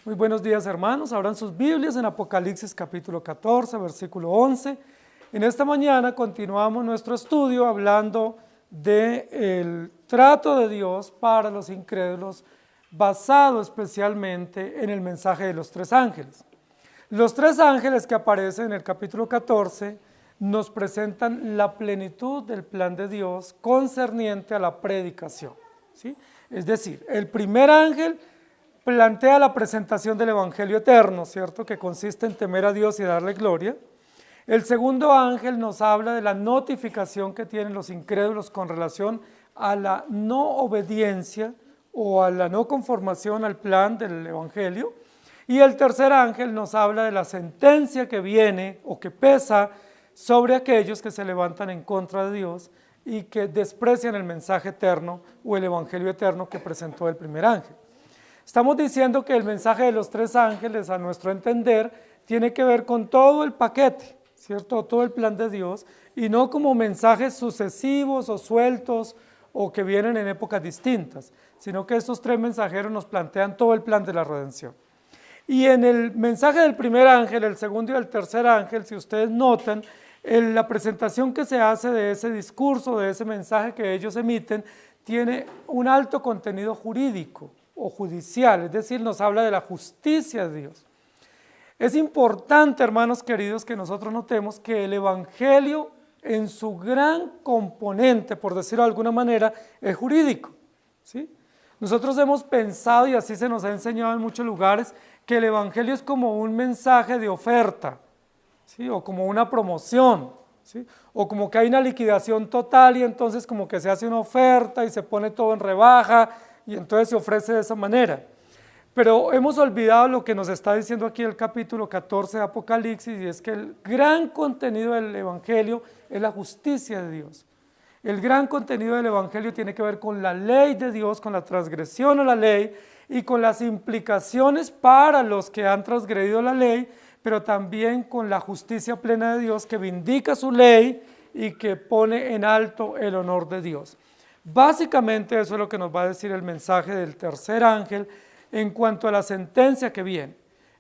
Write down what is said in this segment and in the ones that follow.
Muy buenos días, hermanos. Abran sus Biblias en Apocalipsis capítulo 14, versículo 11. En esta mañana continuamos nuestro estudio hablando del trato de Dios para los incrédulos, basado especialmente en el mensaje de los tres ángeles. Los tres ángeles que aparecen en el capítulo 14 nos presentan la plenitud del plan de Dios concerniente a la predicación, ¿sí? Es decir, el primer ángel plantea la presentación del Evangelio eterno, ¿cierto?, que consiste en temer a Dios y darle gloria. El segundo ángel nos habla de la notificación que tienen los incrédulos con relación a la no obediencia o a la no conformación al plan del Evangelio. Y el tercer ángel nos habla de la sentencia que viene o que pesa sobre aquellos que se levantan en contra de Dios y que desprecian el mensaje eterno o el Evangelio eterno que presentó el primer ángel. Estamos diciendo que el mensaje de los tres ángeles, a nuestro entender, tiene que ver con todo el paquete, ¿cierto? Todo el plan de Dios, y no como mensajes sucesivos o sueltos o que vienen en épocas distintas, sino que estos tres mensajeros nos plantean todo el plan de la redención. Y en el mensaje del primer ángel, el segundo y el tercer ángel, si ustedes notan, la presentación que se hace de ese discurso, de ese mensaje que ellos emiten, tiene un alto contenido jurídico o judicial, es decir, nos habla de la justicia de Dios. Es importante, hermanos queridos, que nosotros notemos que el Evangelio en su gran componente, por decirlo de alguna manera, es jurídico, ¿sí? Nosotros hemos pensado, y así se nos ha enseñado en muchos lugares, que el Evangelio es como un mensaje de oferta, ¿sí? O como una promoción, ¿sí? O como que hay una liquidación total y entonces como que se hace una oferta y se pone todo en rebaja y entonces se ofrece de esa manera. Pero hemos olvidado lo que nos está diciendo aquí el capítulo 14 de Apocalipsis, y es que el gran contenido del Evangelio es la justicia de Dios. El gran contenido del Evangelio tiene que ver con la ley de Dios, con la transgresión a la ley y con las implicaciones para los que han transgredido la ley, pero también con la justicia plena de Dios que vindica su ley y que pone en alto el honor de Dios. Básicamente eso es lo que nos va a decir el mensaje del tercer ángel en cuanto a la sentencia que viene.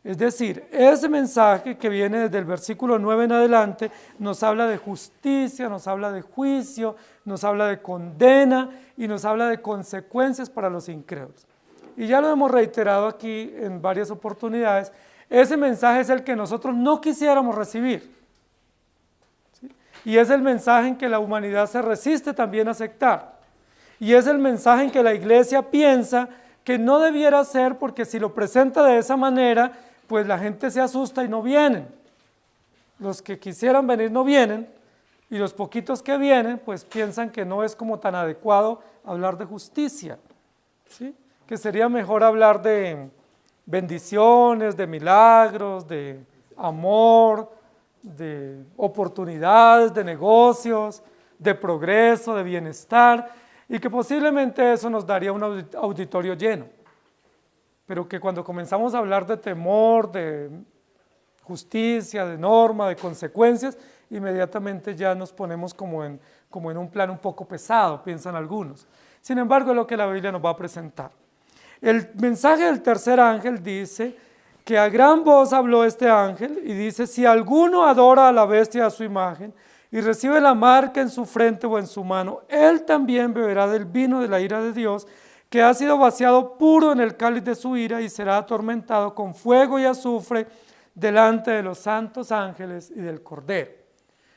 Es decir, ese mensaje que viene desde el versículo 9 en adelante nos habla de justicia, nos habla de juicio, nos habla de condena y nos habla de consecuencias para los incrédulos. Y ya lo hemos reiterado aquí en varias oportunidades, ese mensaje es el que nosotros no quisiéramos recibir, ¿sí? Y es el mensaje en que la humanidad se resiste también a aceptar. Y es el mensaje en que la iglesia piensa que no debiera ser, porque si lo presenta de esa manera, pues la gente se asusta y no vienen. Los que quisieran venir no vienen, y los poquitos que vienen, pues piensan que no es como tan adecuado hablar de justicia, ¿sí? Que sería mejor hablar de bendiciones, de milagros, de amor, de oportunidades, de negocios, de progreso, de bienestar, y que posiblemente eso nos daría un auditorio lleno, pero que cuando comenzamos a hablar de temor, de justicia, de norma, de consecuencias, inmediatamente ya nos ponemos como en un plan un poco pesado, piensan algunos. Sin embargo, es lo que la Biblia nos va a presentar. El mensaje del tercer ángel dice que a gran voz habló este ángel y dice: si alguno adora a la bestia a su imagen y recibe la marca en su frente o en su mano, él también beberá del vino de la ira de Dios, que ha sido vaciado puro en el cáliz de su ira, y será atormentado con fuego y azufre delante de los santos ángeles y del Cordero.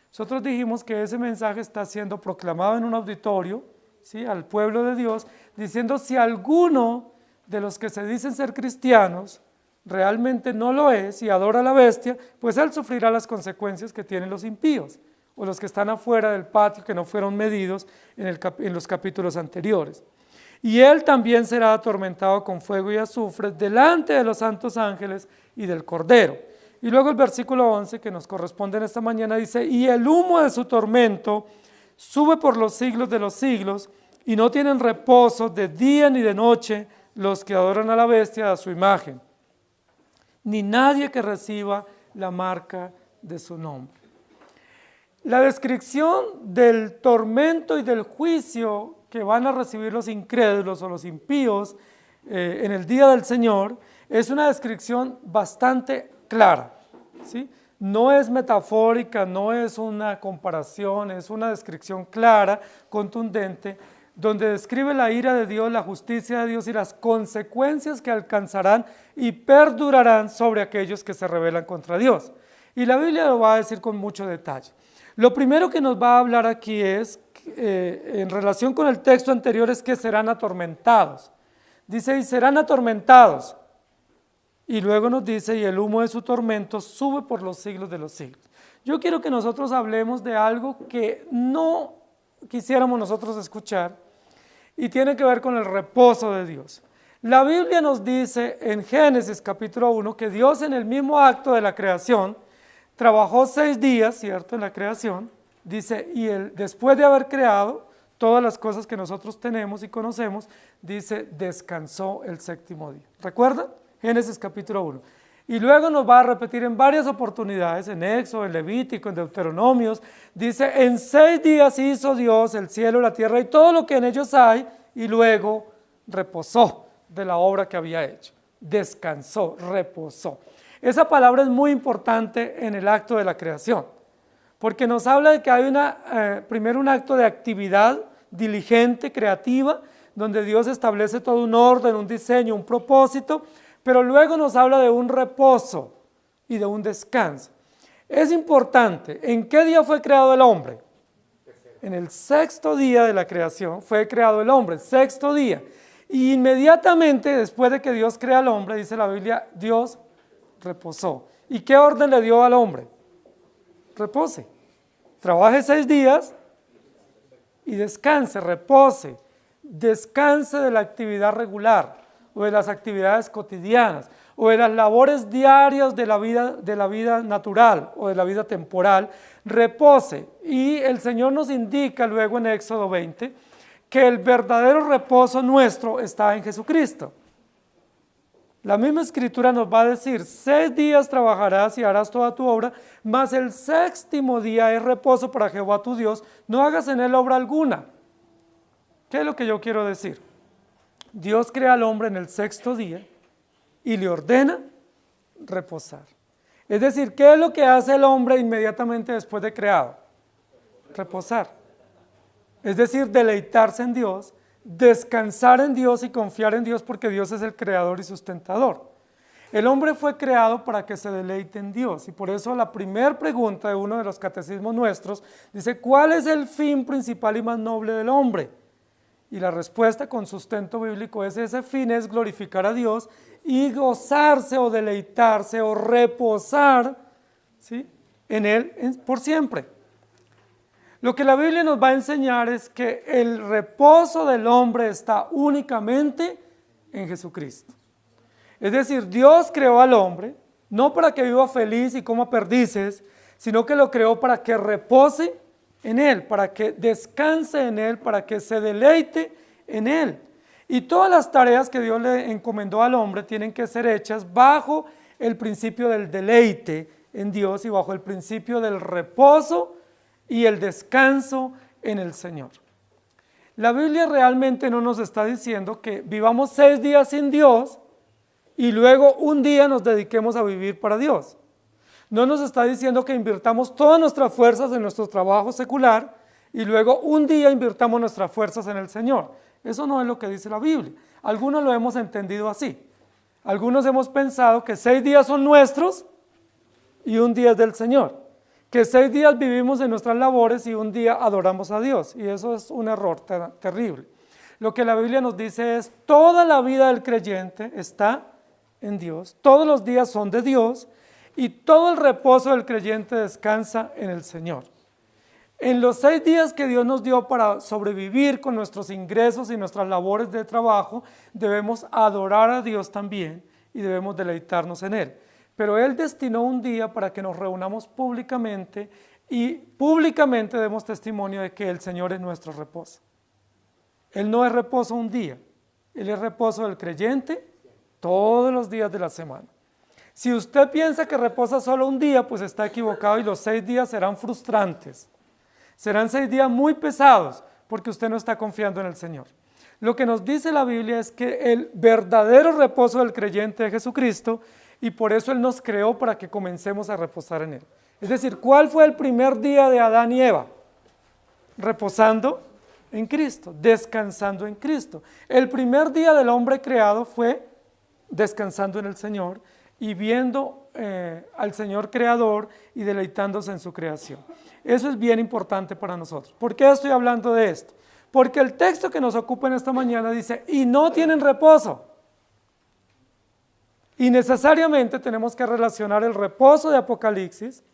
Nosotros dijimos que ese mensaje está siendo proclamado en un auditorio, ¿sí?, al pueblo de Dios, diciendo: si alguno de los que se dicen ser cristianos realmente no lo es y adora a la bestia, pues él sufrirá las consecuencias que tienen los impíos, o los que están afuera del patio, que no fueron medidos en los capítulos anteriores. Y él también será atormentado con fuego y azufre delante de los santos ángeles y del Cordero. Y luego el versículo 11 que nos corresponde en esta mañana dice: y el humo de su tormento sube por los siglos de los siglos, y no tienen reposo de día ni de noche los que adoran a la bestia a su imagen, ni nadie que reciba la marca de su nombre. La descripción del tormento y del juicio que van a recibir los incrédulos o los impíos en el día del Señor, es una descripción bastante clara, ¿sí? No es metafórica, no es una comparación, es una descripción clara, contundente, donde describe la ira de Dios, la justicia de Dios y las consecuencias que alcanzarán y perdurarán sobre aquellos que se rebelan contra Dios. Y la Biblia lo va a decir con mucho detalle. Lo primero que nos va a hablar aquí es, en relación con el texto anterior, es que serán atormentados. Dice, y serán atormentados. Y luego nos dice, y el humo de su tormento sube por los siglos de los siglos. Yo quiero que nosotros hablemos de algo que no quisiéramos nosotros escuchar, y tiene que ver con el reposo de Dios. La Biblia nos dice en Génesis capítulo 1 que Dios, en el mismo acto de la creación, trabajó 6 días, ¿cierto?, en la creación. Dice, y después de haber creado todas las cosas que nosotros tenemos y conocemos, dice, descansó el 7º día. ¿Recuerdan? Génesis capítulo 1. Y luego nos va a repetir en varias oportunidades, en Éxodo, en Levítico, en Deuteronomios. Dice, en 6 días hizo Dios el cielo, la tierra y todo lo que en ellos hay, y luego reposó de la obra que había hecho. Descansó, reposó. Esa palabra es muy importante en el acto de la creación, porque nos habla de que hay primero un acto de actividad diligente, creativa, donde Dios establece todo un orden, un diseño, un propósito, pero luego nos habla de un reposo y de un descanso. Es importante, ¿en qué día fue creado el hombre? En el 6º día de la creación fue creado el hombre, 6º día. Y inmediatamente después de que Dios crea al hombre, dice la Biblia, Dios reposó. ¿Y qué orden le dio al hombre? Repose. Trabaje 6 días y descanse, repose. Descanse de la actividad regular o de las actividades cotidianas o de las labores diarias de la vida natural o de la vida temporal. Repose. Y el Señor nos indica luego en Éxodo 20 que el verdadero reposo nuestro está en Jesucristo. La misma escritura nos va a decir, 6 días trabajarás y harás toda tu obra, mas el 7º día es reposo para Jehová tu Dios, no hagas en él obra alguna. ¿Qué es lo que yo quiero decir? Dios crea al hombre en el 6º día y le ordena reposar. Es decir, ¿qué es lo que hace el hombre inmediatamente después de creado? Reposar. Es decir, deleitarse en Dios, descansar en Dios y confiar en Dios, porque Dios es el creador y sustentador. El hombre fue creado para que se deleite en Dios, y por eso la primera pregunta de uno de los catecismos nuestros dice, ¿cuál es el fin principal y más noble del hombre? Y la respuesta con sustento bíblico es, ese fin es glorificar a Dios y gozarse o deleitarse o reposar, ¿sí?, en Él por siempre. Lo que la Biblia nos va a enseñar es que el reposo del hombre está únicamente en Jesucristo. Es decir, Dios creó al hombre, no para que viva feliz y coma perdices, sino que lo creó para que repose en Él, para que descanse en Él, para que se deleite en Él. Y todas las tareas que Dios le encomendó al hombre tienen que ser hechas bajo el principio del deleite en Dios y bajo el principio del reposo y el descanso en el Señor. La Biblia realmente no nos está diciendo que vivamos 6 días sin Dios y luego un día nos dediquemos a vivir para Dios. No nos está diciendo que invirtamos todas nuestras fuerzas en nuestro trabajo secular y luego un día invirtamos nuestras fuerzas en el Señor. Eso no es lo que dice la Biblia. Algunos lo hemos entendido así. Algunos hemos pensado que 6 días son nuestros y un día es del Señor. Que 6 días vivimos en nuestras labores y un día adoramos a Dios, y eso es un error terrible. Lo que la Biblia nos dice es, toda la vida del creyente está en Dios, todos los días son de Dios, y todo el reposo del creyente descansa en el Señor. En los 6 días que Dios nos dio para sobrevivir con nuestros ingresos y nuestras labores de trabajo, debemos adorar a Dios también y debemos deleitarnos en Él. Pero Él destinó un día para que nos reunamos públicamente y públicamente demos testimonio de que el Señor es nuestro reposo. Él no es reposo un día, Él es reposo del creyente todos los días de la semana. Si usted piensa que reposa solo un día, pues está equivocado, y los 6 días serán frustrantes. Serán 6 días muy pesados porque usted no está confiando en el Señor. Lo que nos dice la Biblia es que el verdadero reposo del creyente es Jesucristo, y por eso Él nos creó para que comencemos a reposar en Él. Es decir, ¿cuál fue el primer día de Adán y Eva? Reposando en Cristo, descansando en Cristo. El primer día del hombre creado fue descansando en el Señor y viendo al Señor creador y deleitándose en su creación. Eso es bien importante para nosotros. ¿Por qué estoy hablando de esto? Porque el texto que nos ocupa en esta mañana dice, y no tienen reposo. Y necesariamente tenemos que relacionar el reposo de Apocalipsis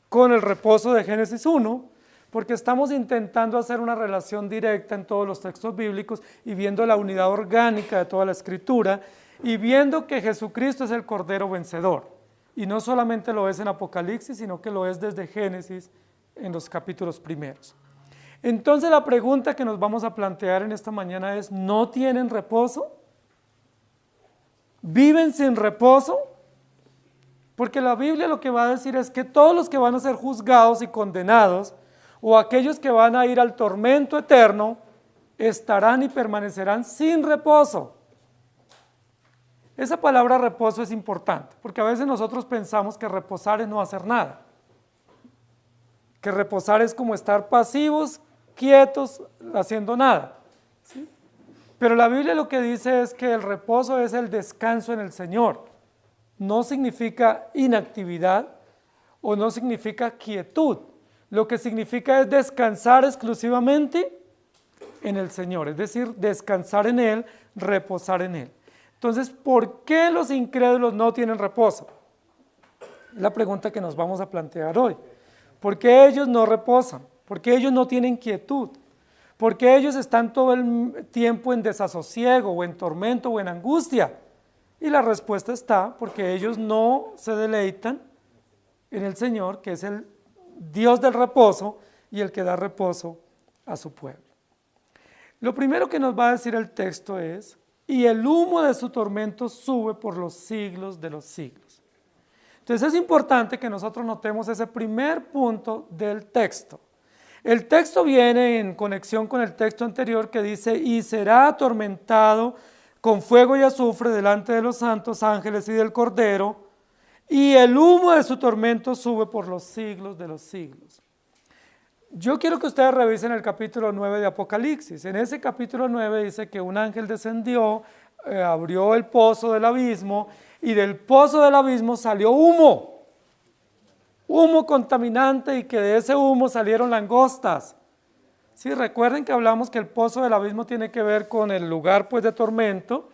con el reposo de Génesis 1, porque estamos intentando hacer una relación directa en todos los textos bíblicos y viendo la unidad orgánica de toda la Escritura y viendo que Jesucristo es el Cordero vencedor. Y no solamente lo es en Apocalipsis, sino que lo es desde Génesis en los capítulos primeros. Entonces la pregunta que nos vamos a plantear en esta mañana es, ¿no tienen reposo? ¿Viven sin reposo? Porque la Biblia lo que va a decir es que todos los que van a ser juzgados y condenados, o aquellos que van a ir al tormento eterno, estarán y permanecerán sin reposo. Esa palabra reposo es importante, porque a veces nosotros pensamos que reposar es no hacer nada. Que reposar es como estar pasivos, quietos, haciendo nada. ¿Sí? Pero la Biblia lo que dice es que el reposo es el descanso en el Señor. No significa inactividad o no significa quietud. Lo que significa es descansar exclusivamente en el Señor, es decir, descansar en Él, reposar en Él. Entonces, ¿por qué los incrédulos no tienen reposo? Es la pregunta que nos vamos a plantear hoy. ¿Por qué ellos no reposan? ¿Por qué ellos no tienen quietud? ¿Por qué ellos están todo el tiempo en desasosiego o en tormento o en angustia? Y la respuesta está porque ellos no se deleitan en el Señor, que es el Dios del reposo y el que da reposo a su pueblo. Lo primero que nos va a decir el texto es, y el humo de su tormento sube por los siglos de los siglos. Entonces es importante que nosotros notemos ese primer punto del texto. El texto viene en conexión con el texto anterior que dice, y será atormentado con fuego y azufre delante de los santos ángeles y del Cordero, y el humo de su tormento sube por los siglos de los siglos. Yo quiero que ustedes revisen el capítulo 9 de Apocalipsis. En ese capítulo 9 dice que un ángel descendió, abrió el pozo del abismo, y del pozo del abismo salió humo contaminante, y que de ese humo salieron langostas. Sí, recuerden que hablamos que el pozo del abismo tiene que ver con el lugar pues de tormento,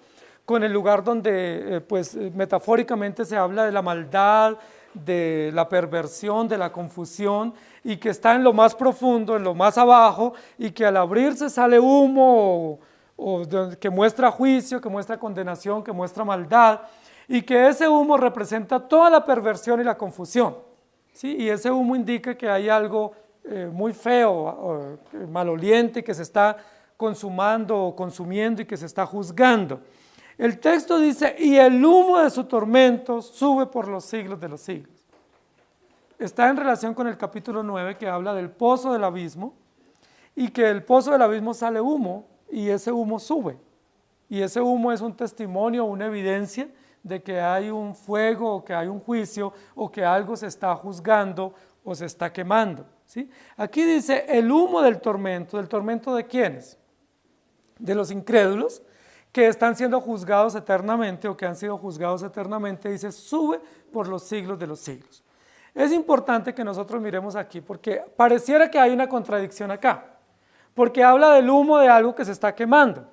con el lugar donde metafóricamente se habla de la maldad, de la perversión, de la confusión, y que está en lo más profundo, en lo más abajo, y que al abrirse sale humo que muestra juicio, que muestra condenación, que muestra maldad, y que ese humo representa toda la perversión y la confusión. ¿Sí? Y ese humo indica que hay algo muy feo, maloliente, que se está consumando o consumiendo y que se está juzgando. El texto dice, y el humo de su tormento sube por los siglos de los siglos. Está en relación con el capítulo 9 que habla del pozo del abismo, y que del pozo del abismo sale humo y ese humo sube. Y ese humo es un testimonio, una evidencia de que hay un fuego o que hay un juicio o que algo se está juzgando o se está quemando. ¿Sí? Aquí dice el humo ¿del tormento de quiénes? De los incrédulos que están siendo juzgados eternamente o que han sido juzgados eternamente, dice sube por los siglos de los siglos. Es importante que nosotros miremos aquí porque pareciera que hay una contradicción acá, porque habla del humo de algo que se está quemando.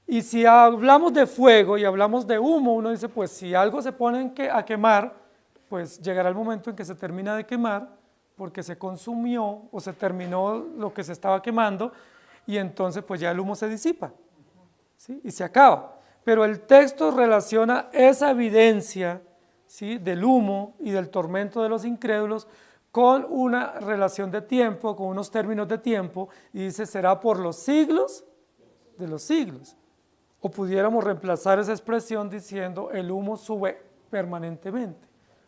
Y si hablamos de fuego y hablamos de humo, uno dice, pues si algo se pone a quemar, pues llegará el momento en que se termina de quemar, porque se consumió o se terminó lo que se estaba quemando, y entonces pues ya el humo se disipa, ¿sí? Y se acaba. Pero el texto relaciona esa evidencia, ¿sí?, del humo y del tormento de los incrédulos con una relación de tiempo, con unos términos de tiempo, y dice, será por los siglos de los siglos. O pudiéramos reemplazar esa expresión diciendo el humo sube permanentemente,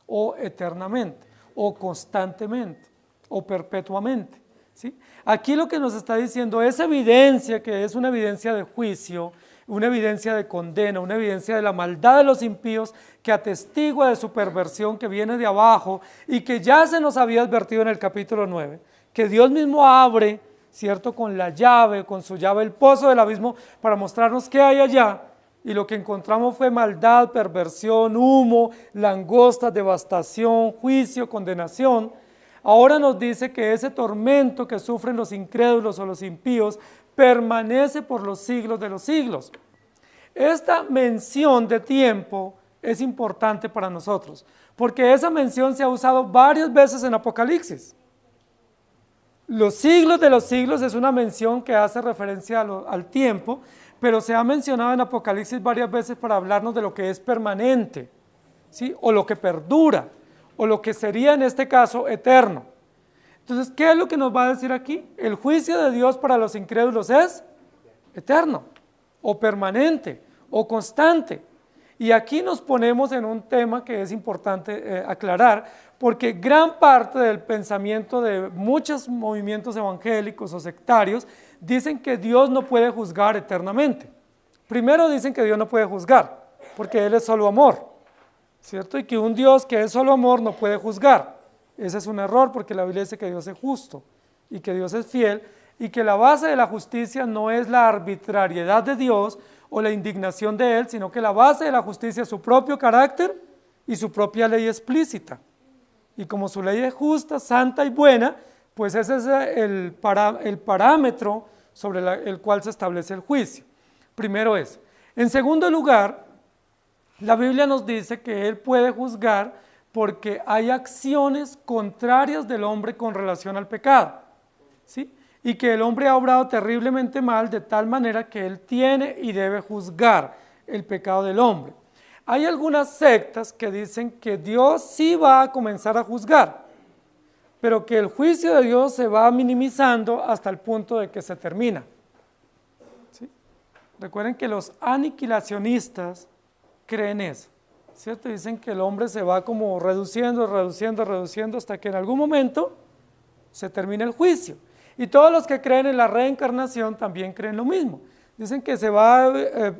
o eternamente, o constantemente, o perpetuamente. ¿sí? Aquí lo que nos está diciendo es evidencia, que es una evidencia de juicio, una evidencia de condena, una evidencia de la maldad de los impíos, que atestigua de su perversión que viene de abajo y que ya se nos había advertido en el capítulo 9, que Dios mismo abre, ¿cierto?, con la llave, con su llave, el pozo del abismo para mostrarnos qué hay allá, y lo que encontramos fue maldad, perversión, humo, langostas, devastación, juicio, condenación. Ahora nos dice que ese tormento que sufren los incrédulos o los impíos permanece por los siglos de los siglos. Esta mención de tiempo es importante para nosotros, porque esa mención se ha usado varias veces en Apocalipsis. Los siglos de los siglos es una mención que hace referencia al tiempo, pero se ha mencionado en Apocalipsis varias veces para hablarnos de lo que es permanente, ¿sí?, o lo que perdura, o lo que sería en este caso eterno. Entonces, ¿qué es lo que nos va a decir aquí? El juicio de Dios para los incrédulos es eterno, o permanente, o constante. Y aquí nos ponemos en un tema que es importante aclarar, porque gran parte del pensamiento de muchos movimientos evangélicos o sectarios dicen que Dios no puede juzgar eternamente. Primero dicen que Dios no puede juzgar, porque Él es solo amor, ¿cierto? Y que un Dios que es solo amor no puede juzgar. Ese es un error, porque la Biblia dice que Dios es justo y que Dios es fiel, y que la base de la justicia no es la arbitrariedad de Dios o la indignación de Él, sino que la base de la justicia es su propio carácter y su propia ley explícita. Y como su ley es justa, santa y buena, pues ese es el parámetro sobre el cual se establece el juicio. Primero eso. En segundo lugar, la Biblia nos dice que Él puede juzgar porque hay acciones contrarias del hombre con relación al pecado, ¿sí? Y que el hombre ha obrado terriblemente mal, de tal manera que Él tiene y debe juzgar el pecado del hombre. Hay algunas sectas que dicen que Dios sí va a comenzar a juzgar, pero que el juicio de Dios se va minimizando hasta el punto de que se termina, ¿sí? Recuerden que los aniquilacionistas creen eso, ¿cierto? Dicen que el hombre se va como reduciendo hasta que en algún momento se termina el juicio. Y todos los que creen en la reencarnación también creen lo mismo. Dicen que se va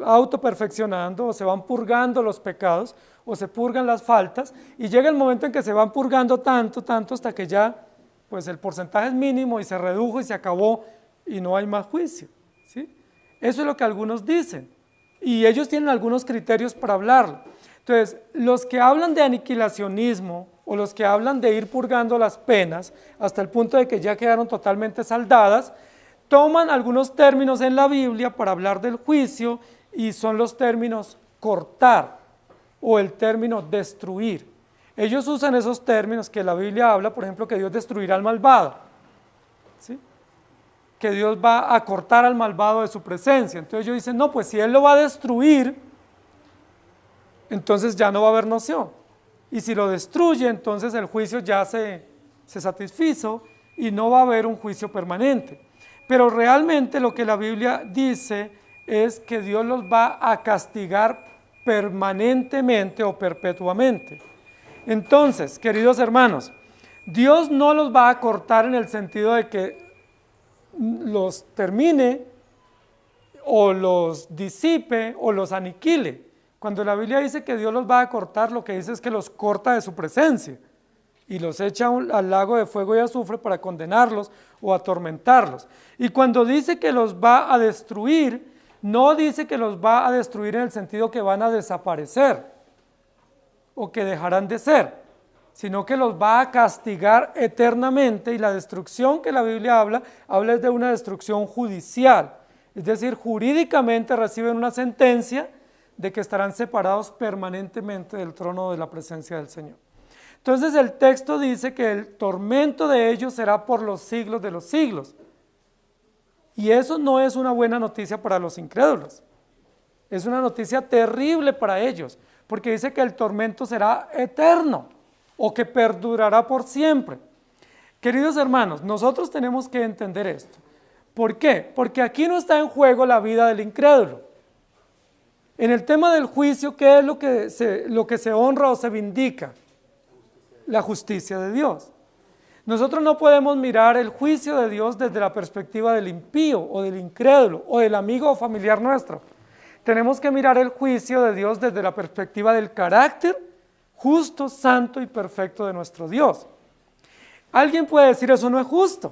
autoperfeccionando, o se van purgando los pecados, o se purgan las faltas, y llega el momento en que se van purgando tanto, hasta que ya pues el porcentaje es mínimo y se redujo y se acabó y no hay más juicio, ¿sí? Eso es lo que algunos dicen, y ellos tienen algunos criterios para hablarlo. Entonces, los que hablan de aniquilacionismo, o los que hablan de ir purgando las penas hasta el punto de que ya quedaron totalmente saldadas, toman algunos términos en la Biblia para hablar del juicio, y son los términos cortar o el término destruir. Ellos usan esos términos que la Biblia habla, por ejemplo, que Dios destruirá al malvado, ¿sí?, que Dios va a cortar al malvado de su presencia. Entonces ellos dicen, no, pues si Él lo va a destruir, entonces ya no va a haber noción. Y si lo destruye, entonces el juicio ya se satisfizo y no va a haber un juicio permanente. Pero realmente lo que la Biblia dice es que Dios los va a castigar permanentemente o perpetuamente. Entonces, queridos hermanos, Dios no los va a cortar en el sentido de que los termine o los disipe o los aniquile. Cuando la Biblia dice que Dios los va a cortar, lo que dice es que los corta de su presencia y los echa al lago de fuego y azufre para condenarlos o atormentarlos. Y cuando dice que los va a destruir, no dice que los va a destruir en el sentido que van a desaparecer o que dejarán de ser, sino que los va a castigar eternamente, y la destrucción que la Biblia habla es de una destrucción judicial, es decir, jurídicamente reciben una sentencia de que estarán separados permanentemente del trono de la presencia del Señor. Entonces el texto dice que el tormento de ellos será por los siglos de los siglos. Y eso no es una buena noticia para los incrédulos. Es una noticia terrible para ellos, porque dice que el tormento será eterno o que perdurará por siempre. Queridos hermanos, nosotros tenemos que entender esto. ¿Por qué? Porque aquí no está en juego la vida del incrédulo. En el tema del juicio, ¿qué es lo que se honra o se vindica? La justicia de Dios. Nosotros no podemos mirar el juicio de Dios desde la perspectiva del impío o del incrédulo o del amigo o familiar nuestro. Tenemos que mirar el juicio de Dios desde la perspectiva del carácter justo, santo y perfecto de nuestro Dios. Alguien puede decir, eso no es justo.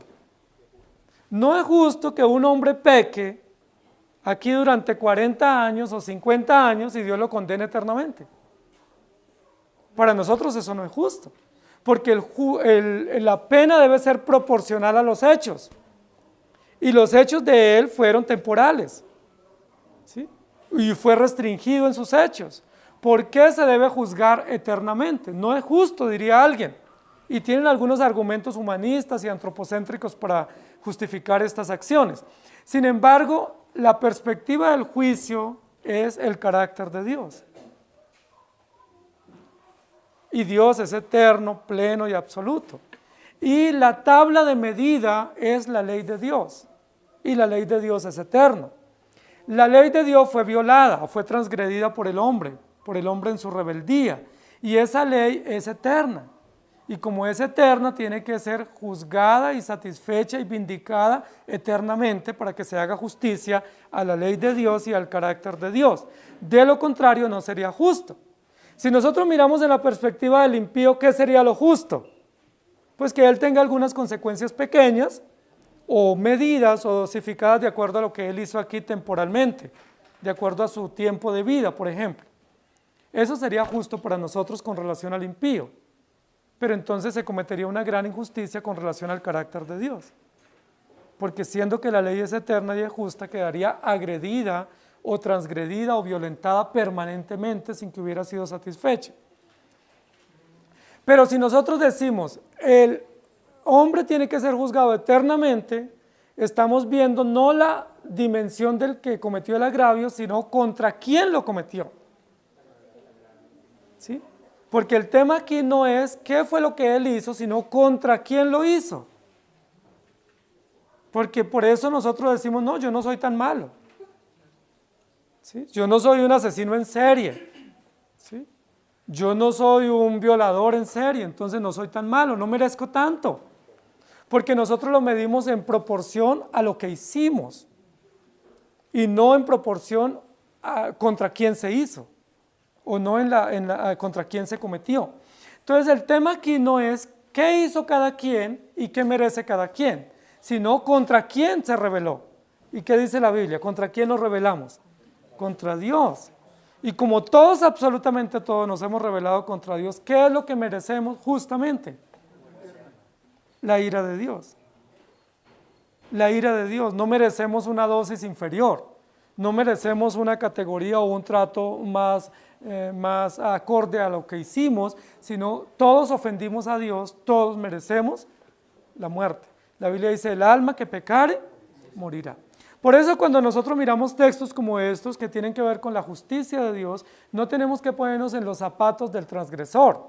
No es justo que un hombre peque aquí durante 40 años o 50 años y Dios lo condene eternamente. Para nosotros eso no es justo, porque la pena debe ser proporcional a los hechos. Y los hechos de él fueron temporales, ¿sí? Y fue restringido en sus hechos. ¿Por qué se debe juzgar eternamente? No es justo, diría alguien. Y tienen algunos argumentos humanistas y antropocéntricos para justificar estas acciones. Sin embargo, la perspectiva del juicio es el carácter de Dios. Y Dios es eterno, pleno y absoluto. Y la tabla de medida es la ley de Dios. Y la ley de Dios es eterna. La ley de Dios fue violada, fue transgredida por el hombre en su rebeldía. Y esa ley es eterna. Y como es eterna, tiene que ser juzgada y satisfecha y vindicada eternamente para que se haga justicia a la ley de Dios y al carácter de Dios. De lo contrario, no sería justo. Si nosotros miramos en la perspectiva del impío, ¿qué sería lo justo? Pues que él tenga algunas consecuencias pequeñas o medidas o dosificadas de acuerdo a lo que él hizo aquí temporalmente, de acuerdo a su tiempo de vida, por ejemplo. Eso sería justo para nosotros con relación al impío. Pero entonces se cometería una gran injusticia con relación al carácter de Dios. Porque siendo que la ley es eterna y es justa, quedaría agredida o transgredida o violentada permanentemente sin que hubiera sido satisfecha. Pero si nosotros decimos, el hombre tiene que ser juzgado eternamente, estamos viendo no la dimensión del que cometió el agravio, sino contra quién lo cometió. ¿Sí? Porque el tema aquí no es qué fue lo que él hizo, sino contra quién lo hizo. Porque por eso nosotros decimos, no, yo no soy tan malo. ¿Sí? Yo no soy un asesino en serie. ¿Sí? Yo no soy un violador en serie, entonces no soy tan malo, no merezco tanto. Porque nosotros lo medimos en proporción a lo que hicimos y no en proporción a contra quién se hizo. O no contra quién se cometió. Entonces el tema aquí no es qué hizo cada quien y qué merece cada quien, sino contra quién se rebeló. ¿Y qué dice la Biblia? ¿Contra quién nos rebelamos? Contra Dios. Y como todos, absolutamente todos, nos hemos rebelado contra Dios, ¿qué es lo que merecemos justamente? La ira de Dios. La ira de Dios. No merecemos una dosis inferior. No merecemos una categoría o un trato más acorde a lo que hicimos, sino todos ofendimos a Dios, todos merecemos la muerte. La Biblia dice, el alma que pecare, morirá. Por eso cuando nosotros miramos textos como estos que tienen que ver con la justicia de Dios, no tenemos que ponernos en los zapatos del transgresor,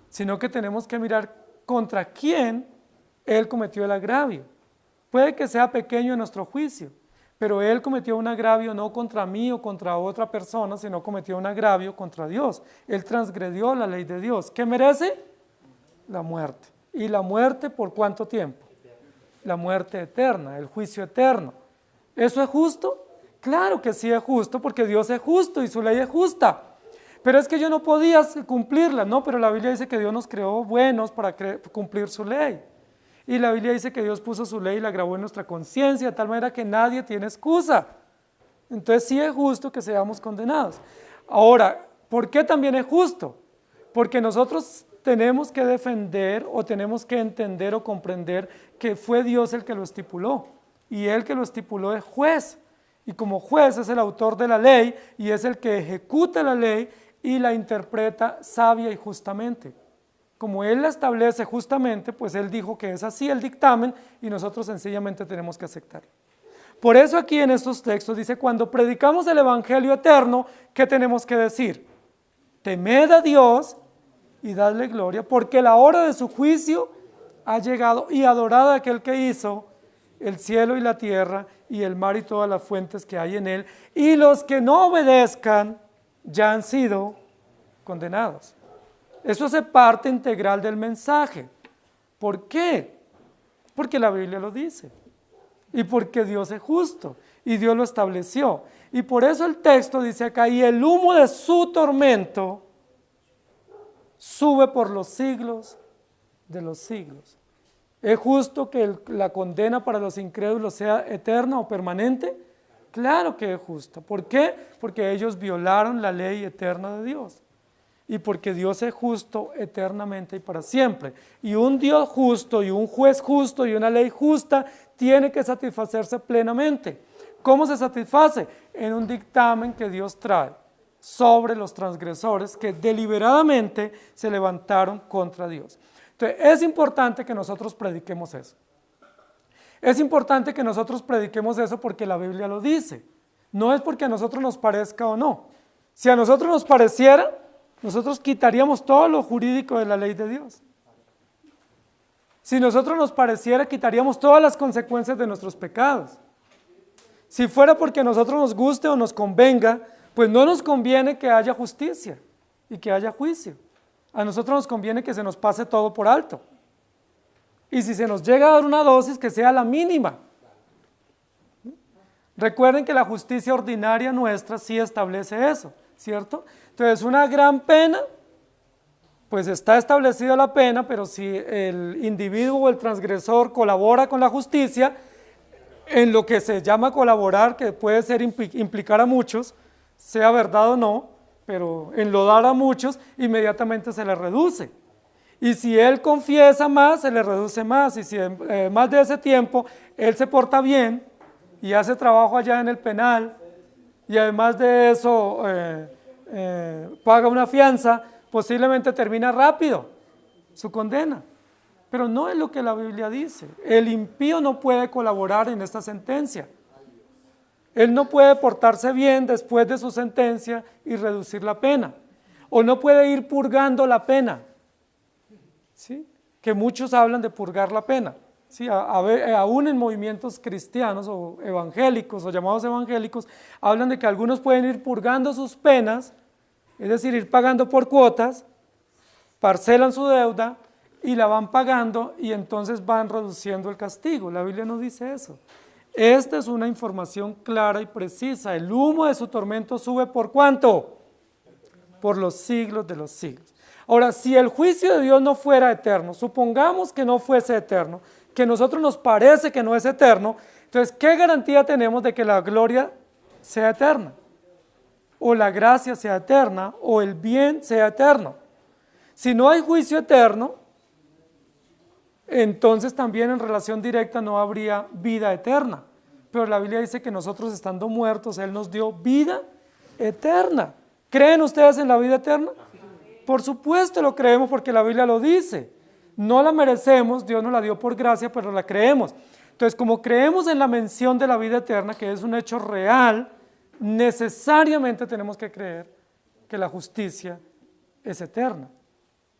sino que tenemos que mirar contra quién él cometió el agravio. Puede que sea pequeño en nuestro juicio, pero él cometió un agravio no contra mí o contra otra persona, sino cometió un agravio contra Dios. Él transgredió la ley de Dios. ¿Qué merece? La muerte. ¿Y la muerte por cuánto tiempo? La muerte eterna, el juicio eterno. ¿Eso es justo? Claro que sí es justo, porque Dios es justo y su ley es justa. Pero es que yo no podía cumplirla, no, pero la Biblia dice que Dios nos creó buenos para cumplir su ley. Y la Biblia dice que Dios puso su ley y la grabó en nuestra conciencia, de tal manera que nadie tiene excusa. Entonces sí es justo que seamos condenados. Ahora, ¿por qué también es justo? Porque nosotros tenemos que defender o tenemos que entender o comprender que fue Dios el que lo estipuló. Y Él que lo estipuló es juez. Y como juez es el autor de la ley y es el que ejecuta la ley y la interpreta sabia y justamente. Como Él la establece justamente, pues Él dijo que es así el dictamen y nosotros sencillamente tenemos que aceptarlo. Por eso aquí en estos textos dice, cuando predicamos el Evangelio eterno, ¿qué tenemos que decir? Temed a Dios y dadle gloria, porque la hora de su juicio ha llegado y adorad a aquel que hizo el cielo y la tierra y el mar y todas las fuentes que hay en él, y los que no obedezcan ya han sido condenados. Eso hace parte integral del mensaje. ¿Por qué? Porque la Biblia lo dice. Y porque Dios es justo. Y Dios lo estableció. Y por eso el texto dice acá, y el humo de su tormento sube por los siglos de los siglos. ¿Es justo que la condena para los incrédulos sea eterna o permanente? Claro que es justo. ¿Por qué? Porque ellos violaron la ley eterna de Dios. Y porque Dios es justo eternamente y para siempre. Y un Dios justo y un juez justo y una ley justa tiene que satisfacerse plenamente. ¿Cómo se satisface? En un dictamen que Dios trae sobre los transgresores que deliberadamente se levantaron contra Dios. Entonces, es importante que nosotros prediquemos eso. Es importante que nosotros prediquemos eso porque la Biblia lo dice. No es porque a nosotros nos parezca o no. Si a nosotros nos pareciera, nosotros quitaríamos todo lo jurídico de la ley de Dios. Si a nosotros nos pareciera, quitaríamos todas las consecuencias de nuestros pecados. Si fuera porque a nosotros nos guste o nos convenga, pues no nos conviene que haya justicia y que haya juicio. A nosotros nos conviene que se nos pase todo por alto. Y si se nos llega a dar una dosis, que sea la mínima. Recuerden que la justicia ordinaria nuestra sí establece eso, ¿cierto? Entonces, una gran pena, pues está establecida la pena, pero si el individuo o el transgresor colabora con la justicia, en lo que se llama colaborar, que puede ser implicar a muchos, sea verdad o no, pero enlodar a muchos, inmediatamente se le reduce. Y si él confiesa más, se le reduce más. Y si más de ese tiempo él se porta bien y hace trabajo allá en el penal, y además de eso paga una fianza, posiblemente termina rápido su condena. Pero no es lo que la Biblia dice. El impío no puede colaborar en esta sentencia. Él no puede portarse bien después de su sentencia y reducir la pena. O no puede ir purgando la pena. ¿Sí? Que muchos hablan de purgar la pena. ¿Sí? Aún en movimientos cristianos o evangélicos o llamados evangélicos, hablan de que algunos pueden ir purgando sus penas, es decir, ir pagando por cuotas, parcelan su deuda y la van pagando y entonces van reduciendo el castigo. La Biblia no dice eso. Esta es una información clara y precisa. El humo de su tormento sube ¿por cuánto? Por los siglos de los siglos. Ahora, si el juicio de Dios no fuera eterno, supongamos que no fuese eterno, que a nosotros nos parece que no es eterno, entonces, ¿qué garantía tenemos de que la gloria sea eterna? O la gracia sea eterna, o el bien sea eterno. Si no hay juicio eterno, entonces también en relación directa no habría vida eterna. Pero la Biblia dice que nosotros estando muertos, Él nos dio vida eterna. ¿Creen ustedes en la vida eterna? Por supuesto lo creemos porque la Biblia lo dice. No la merecemos, Dios nos la dio por gracia, pero la creemos. Entonces, como creemos en la mención de la vida eterna, que es un hecho real, necesariamente tenemos que creer que la justicia es eterna.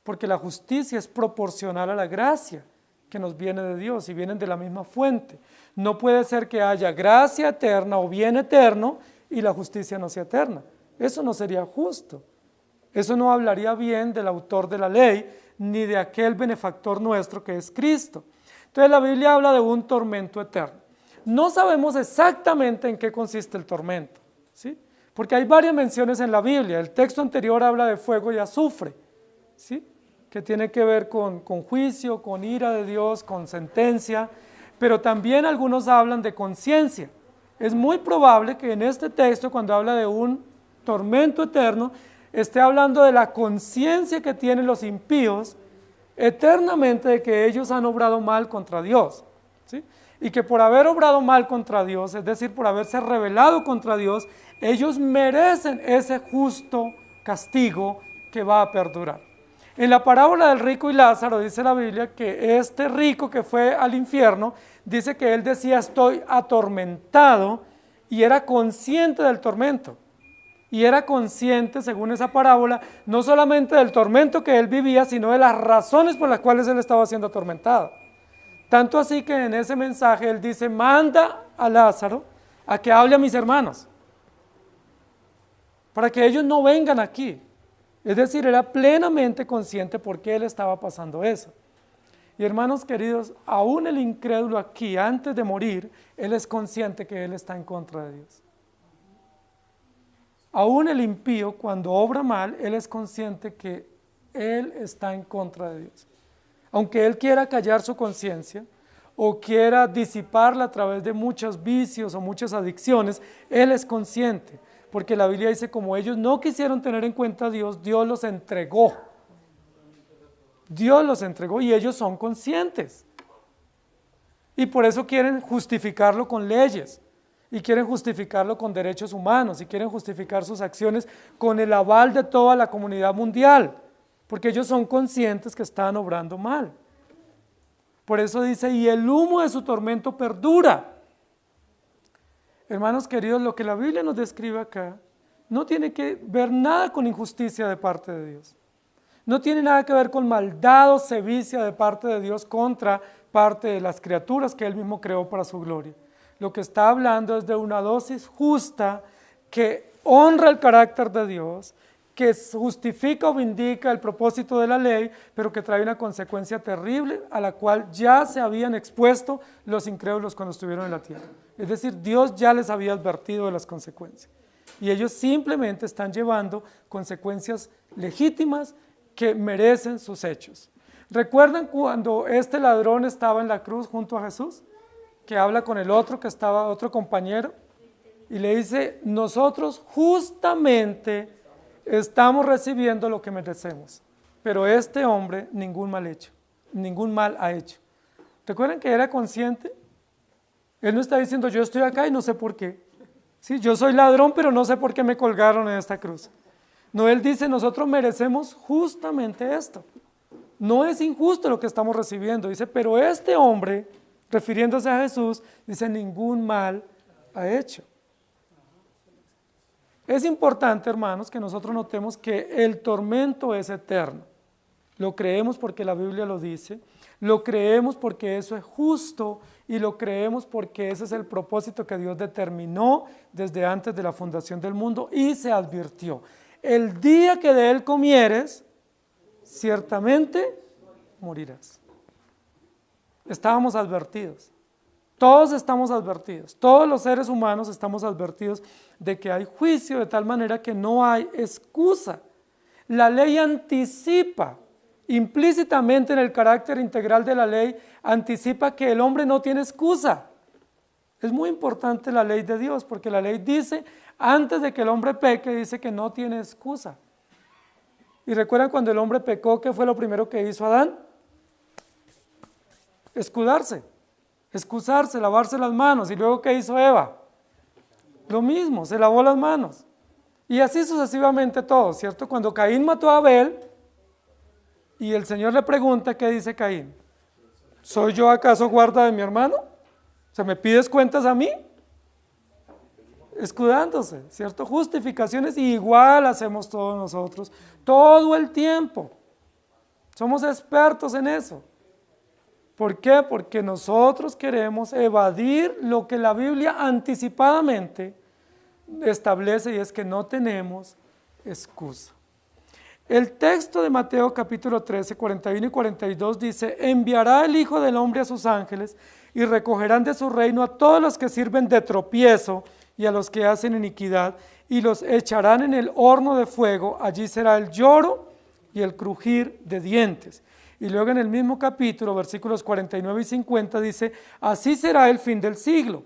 Porque la justicia es proporcional a la gracia que nos viene de Dios y vienen de la misma fuente. No puede ser que haya gracia eterna o bien eterno y la justicia no sea eterna. Eso no sería justo. Eso no hablaría bien del autor de la ley ni de aquel benefactor nuestro que es Cristo. Entonces la Biblia habla de un tormento eterno. No sabemos exactamente en qué consiste el tormento, ¿sí? Porque hay varias menciones en la Biblia. El texto anterior habla de fuego y azufre, ¿sí? Que tiene que ver con juicio, con ira de Dios, con sentencia, pero también algunos hablan de conciencia. Es muy probable que en este texto, cuando habla de un tormento eterno, esté hablando de la conciencia que tienen los impíos eternamente de que ellos han obrado mal contra Dios, ¿sí? Y que por haber obrado mal contra Dios, es decir, por haberse rebelado contra Dios, ellos merecen ese justo castigo que va a perdurar. En la parábola del rico y Lázaro dice la Biblia que este rico que fue al infierno, dice que él decía estoy atormentado y era consciente del tormento. Y era consciente, según esa parábola, no solamente del tormento que él vivía, sino de las razones por las cuales él estaba siendo atormentado. Tanto así que en ese mensaje él dice, manda a Lázaro a que hable a mis hermanos, para que ellos no vengan aquí. Es decir, era plenamente consciente por qué él estaba pasando eso. Y hermanos queridos, aún el incrédulo aquí, antes de morir, él es consciente que él está en contra de Dios. Aún el impío, cuando obra mal, él es consciente que él está en contra de Dios. Aunque él quiera callar su conciencia o quiera disiparla a través de muchos vicios o muchas adicciones, él es consciente, porque la Biblia dice, como ellos no quisieron tener en cuenta a Dios, Dios los entregó. Dios los entregó y ellos son conscientes. Y por eso quieren justificarlo con leyes, y quieren justificarlo con derechos humanos, y quieren justificar sus acciones con el aval de toda la comunidad mundial, porque ellos son conscientes que están obrando mal. Por eso dice, y el humo de su tormento perdura. Hermanos queridos, lo que la Biblia nos describe acá no tiene que ver nada con injusticia de parte de Dios. No tiene nada que ver con maldad o sevicia de parte de Dios contra parte de las criaturas que Él mismo creó para su gloria. Lo que está hablando es de una dosis justa que honra el carácter de Dios, que justifica o vindica el propósito de la ley, pero que trae una consecuencia terrible a la cual ya se habían expuesto los incrédulos cuando estuvieron en la tierra. Es decir, Dios ya les había advertido de las consecuencias. Y ellos simplemente están llevando consecuencias legítimas que merecen sus hechos. ¿Recuerdan cuando este ladrón estaba en la cruz junto a Jesús? Que habla con el otro, que estaba otro compañero, y le dice, nosotros justamente estamos recibiendo lo que merecemos, pero este hombre ningún mal ha hecho. ¿Recuerdan que era consciente? Él no está diciendo, yo estoy acá y no sé por qué. Sí, yo soy ladrón, pero no sé por qué me colgaron en esta cruz. No, él dice, nosotros merecemos justamente esto. No es injusto lo que estamos recibiendo. Dice, pero este hombre, refiriéndose a Jesús, dice, ningún mal ha hecho. Es importante, hermanos, que nosotros notemos que el tormento es eterno. Lo creemos porque la Biblia lo dice, lo creemos porque eso es justo y lo creemos porque ese es el propósito que Dios determinó desde antes de la fundación del mundo y se advirtió. El día que de él comieres, ciertamente morirás. Estábamos advertidos. Todos estamos advertidos, todos los seres humanos estamos advertidos de que hay juicio de tal manera que no hay excusa. La ley anticipa, implícitamente en el carácter integral de la ley, anticipa que el hombre no tiene excusa. Es muy importante la ley de Dios, porque la ley dice, antes de que el hombre peque, dice que no tiene excusa. ¿Y recuerdan cuando el hombre pecó, qué fue lo primero que hizo Adán? Escudarse. Excusarse, lavarse las manos. ¿Y luego qué hizo Eva? Lo mismo, se lavó las manos. Y así sucesivamente todo, ¿cierto? Cuando Caín mató a Abel y el Señor le pregunta, ¿qué dice Caín? ¿Soy yo acaso guarda de mi hermano? O sea, ¿me pides cuentas a mí? Escudándose, ¿cierto? Justificaciones igual hacemos todos nosotros, todo el tiempo. Somos expertos en eso. ¿Por qué? Porque nosotros queremos evadir lo que la Biblia anticipadamente establece y es que no tenemos excusa. El texto de Mateo capítulo 13, 41 y 42 dice, enviará el Hijo del Hombre a sus ángeles y recogerán de su reino a todos los que sirven de tropiezo y a los que hacen iniquidad y los echarán en el horno de fuego, allí será el lloro y el crujir de dientes. Y luego en el mismo capítulo, versículos 49 y 50 dice, así será el fin del siglo.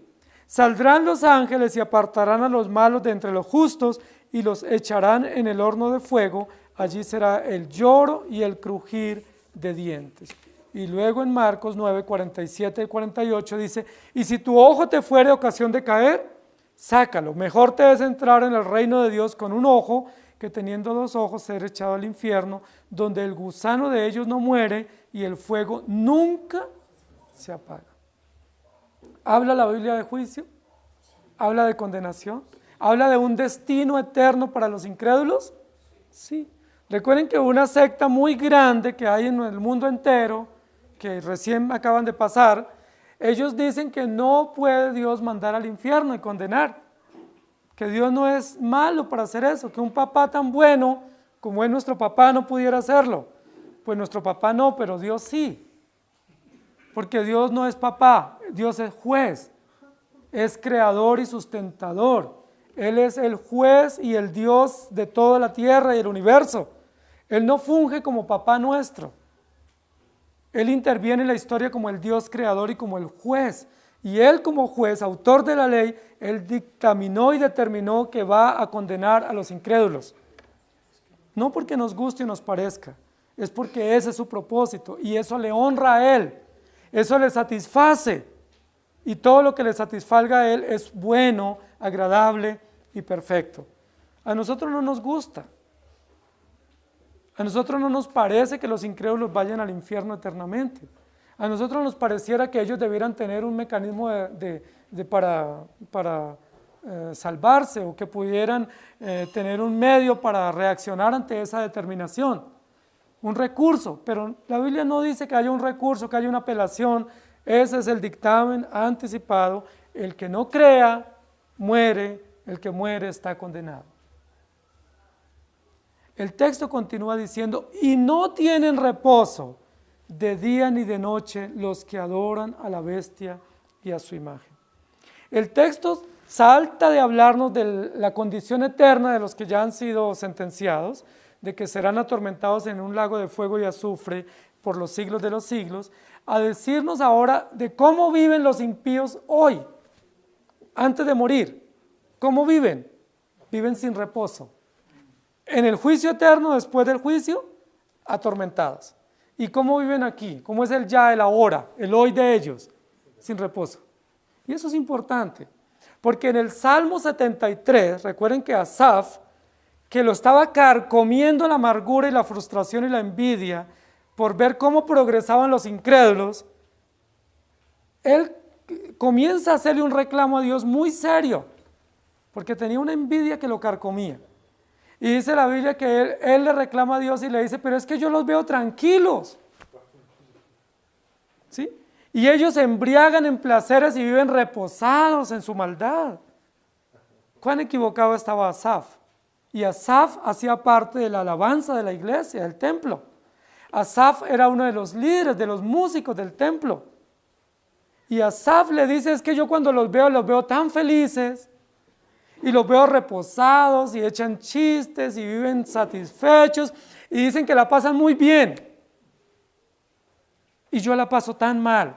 Saldrán los ángeles y apartarán a los malos de entre los justos y los echarán en el horno de fuego, allí será el lloro y el crujir de dientes. Y luego en Marcos 9, 47 y 48 dice, y si tu ojo te fuere ocasión de caer, sácalo, mejor te es entrar en el reino de Dios con un ojo, que teniendo dos ojos ser echado al infierno, donde el gusano de ellos no muere y el fuego nunca se apaga. ¿Habla la Biblia de juicio? ¿Habla de condenación? ¿Habla de un destino eterno para los incrédulos? Sí. Recuerden que una secta muy grande que hay en el mundo entero, que recién acaban de pasar, ellos dicen que no puede Dios mandar al infierno y condenar. Que Dios no es malo para hacer eso, que un papá tan bueno como es nuestro papá, no pudiera hacerlo. Pues nuestro papá no, pero Dios sí. Porque Dios no es papá, Dios es juez, es creador y sustentador. Él es el juez y el Dios de toda la tierra y el universo. Él no funge como papá nuestro. Él interviene en la historia como el Dios creador y como el juez. Y Él como juez, autor de la ley, Él dictaminó y determinó que va a condenar a los incrédulos. No porque nos guste o nos parezca, es porque ese es su propósito y eso le honra a Él, eso le satisface. Y todo lo que le satisfaga a Él es bueno, agradable y perfecto. A nosotros no nos gusta. A nosotros no nos parece que los incrédulos vayan al infierno eternamente. A nosotros nos pareciera que ellos debieran tener un mecanismo para salvarse o que pudieran tener un medio para reaccionar ante esa determinación, un recurso, pero la Biblia no dice que haya un recurso, que haya una apelación. Ese es el dictamen anticipado. El que no crea, muere, el que muere está condenado. El texto continúa diciendo, y no tienen reposo de día ni de noche los que adoran a la bestia y a su imagen. El texto salta de hablarnos de la condición eterna de los que ya han sido sentenciados, de que serán atormentados en un lago de fuego y azufre por los siglos de los siglos, a decirnos ahora de cómo viven los impíos hoy, antes de morir. ¿Cómo viven? Viven sin reposo. En el juicio eterno, después del juicio, atormentados. ¿Y cómo viven aquí? ¿Cómo es el ya, el ahora, el hoy de ellos? Sin reposo. Y eso es importante, porque en el Salmo 73, recuerden que Asaf, que lo estaba carcomiendo la amargura y la frustración y la envidia por ver cómo progresaban los incrédulos, él comienza a hacerle un reclamo a Dios muy serio, porque tenía una envidia que lo carcomía. Y dice la Biblia que él le reclama a Dios y le dice, pero es que yo los veo tranquilos. ¿Sí? Y ellos se embriagan en placeres y viven reposados en su maldad. ¿Cuán equivocado estaba Asaf? Y Asaf hacía parte de la alabanza de la iglesia, del templo. Asaf era uno de los líderes, de los músicos del templo. Y Asaf le dice, es que yo cuando los veo tan felices, y los veo reposados y echan chistes y viven satisfechos y dicen que la pasan muy bien. Y yo la paso tan mal.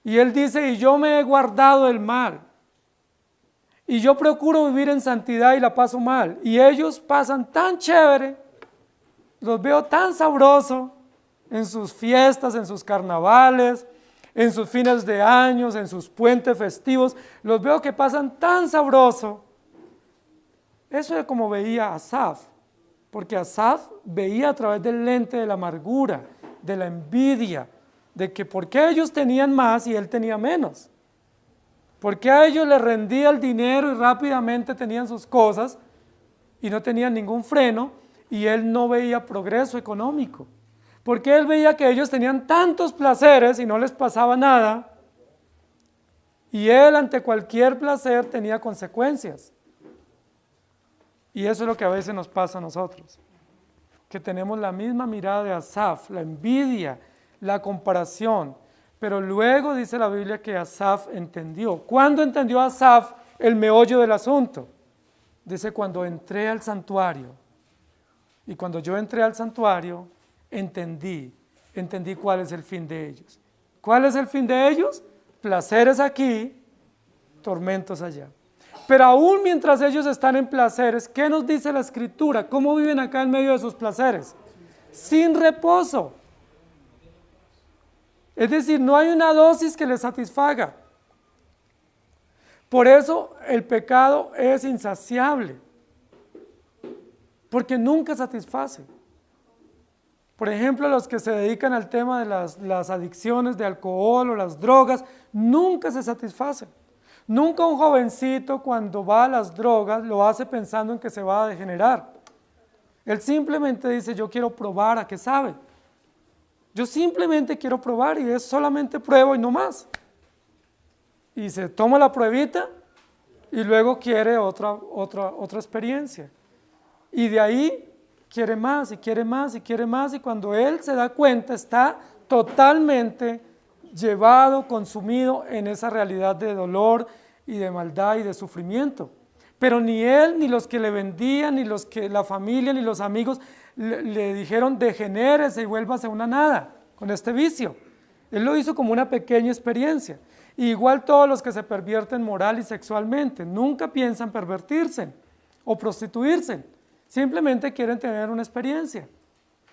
Y él dice, y yo me he guardado el mal. Y yo procuro vivir en santidad y la paso mal. Y ellos pasan tan chévere, los veo tan sabroso en sus fiestas, en sus carnavales, en sus fines de años, en sus puentes festivos, los veo que pasan tan sabroso. Eso es como veía Asaf, porque Asaf veía a través del lente de la amargura, de la envidia, de que por qué ellos tenían más y él tenía menos. ¿Por qué a ellos les rendía el dinero y rápidamente tenían sus cosas y no tenían ningún freno y él no veía progreso económico? Porque él veía que ellos tenían tantos placeres y no les pasaba nada, y él ante cualquier placer tenía consecuencias. Y eso es lo que a veces nos pasa a nosotros, que tenemos la misma mirada de Asaf, la envidia, la comparación, pero luego dice la Biblia que Asaf entendió. ¿Cuándo entendió Asaf el meollo del asunto? Dice, cuando entré al santuario, y cuando yo entré al santuario, entendí cuál es el fin de ellos. ¿Cuál es el fin de ellos? Placeres aquí, tormentos allá. Pero aún mientras ellos están en placeres, ¿qué nos dice la Escritura? ¿Cómo viven acá en medio de sus placeres? Sin reposo. Es decir, no hay una dosis que les satisfaga. Por eso el pecado es insaciable, porque nunca satisface. Por ejemplo, los que se dedican al tema de las adicciones de alcohol o las drogas, nunca se satisfacen. Nunca un jovencito cuando va a las drogas lo hace pensando en que se va a degenerar. Él simplemente dice, yo quiero probar a qué sabe. Yo simplemente quiero probar y es solamente pruebo y no más. Y se toma la pruebita y luego quiere otra experiencia. Y de ahí quiere más y quiere más y quiere más, y cuando él se da cuenta está totalmente llevado, consumido en esa realidad de dolor y de maldad y de sufrimiento. Pero ni él, ni los que le vendían, ni los que la familia, ni los amigos le dijeron degenérese y vuélvase una nada con este vicio. Él lo hizo como una pequeña experiencia. Y igual todos los que se pervierten moral y sexualmente, nunca piensan pervertirse o prostituirse, simplemente quieren tener una experiencia.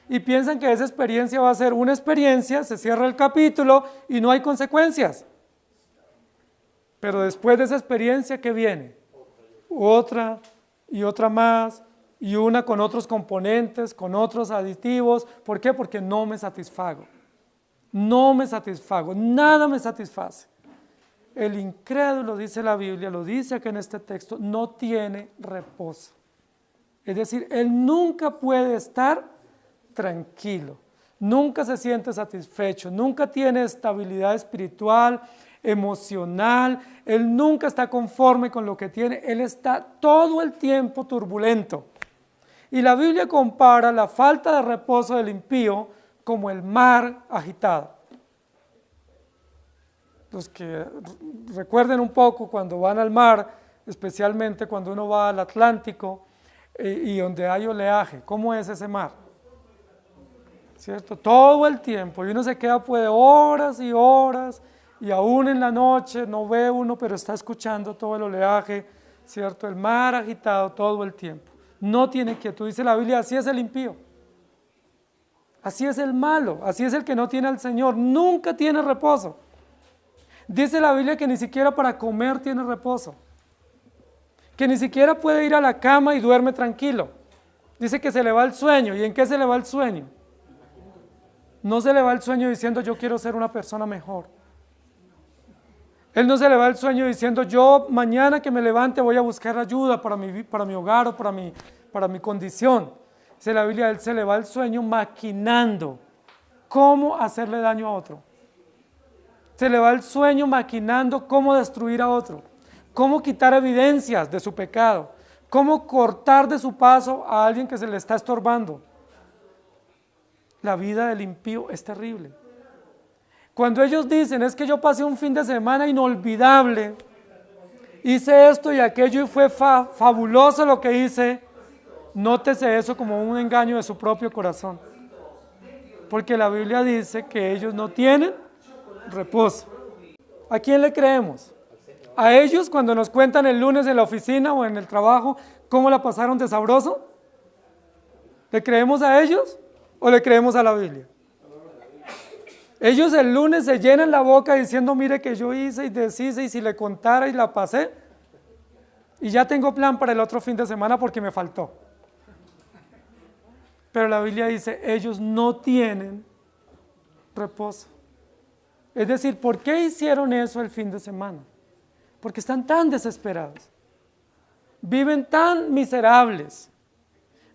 Y piensan que esa experiencia va a ser una experiencia, se cierra el capítulo y no hay consecuencias. Pero después de esa experiencia, ¿qué viene? Otra y otra más, y una con otros componentes, con otros aditivos. ¿Por qué? Porque no me satisfago. No me satisfago, nada me satisface. El incrédulo, dice la Biblia, lo dice aquí en este texto, no tiene reposo. Es decir, él nunca puede estar tranquilo, nunca se siente satisfecho, nunca tiene estabilidad espiritual, emocional, él nunca está conforme con lo que tiene, él está todo el tiempo turbulento. Y la Biblia compara la falta de reposo del impío como el mar agitado. Los que recuerden un poco cuando van al mar, especialmente cuando uno va al Atlántico y donde hay oleaje, ¿cómo es ese mar? ¿Cierto? Todo el tiempo, y uno se queda puede horas y horas, y aún en la noche no ve uno, pero está escuchando todo el oleaje, ¿cierto? El mar agitado todo el tiempo. No tiene quietud, dice la Biblia, así es el impío. Así es el malo, así es el que no tiene al Señor, nunca tiene reposo. Dice la Biblia que ni siquiera para comer tiene reposo, que ni siquiera puede ir a la cama y duerme tranquilo. Dice que se le va el sueño. ¿Y en qué se le va el sueño? No se le va el sueño diciendo yo quiero ser una persona mejor. Él no se le va el sueño diciendo yo mañana que me levante voy a buscar ayuda para mi hogar o para mi condición. Dice la Biblia, él se le va el sueño maquinando cómo hacerle daño a otro. Se le va el sueño maquinando cómo destruir a otro, cómo quitar evidencias de su pecado, cómo cortar de su paso a alguien que se le está estorbando. La vida del impío es terrible. Cuando ellos dicen, es que yo pasé un fin de semana inolvidable, hice esto y aquello y fue fabuloso lo que hice, nótese eso como un engaño de su propio corazón. Porque la Biblia dice que ellos no tienen reposo. ¿A quién le creemos? ¿A ellos cuando nos cuentan el lunes en la oficina o en el trabajo cómo la pasaron de sabroso? ¿Le creemos a ellos o le creemos a la Biblia? Ellos el lunes se llenan la boca diciendo mire que yo hice y deshice y si le contara y la pasé y ya tengo plan para el otro fin de semana porque me faltó. Pero la Biblia dice ellos no tienen reposo. Es decir, ¿por qué hicieron eso el fin de semana? Porque están tan desesperados, viven tan miserables,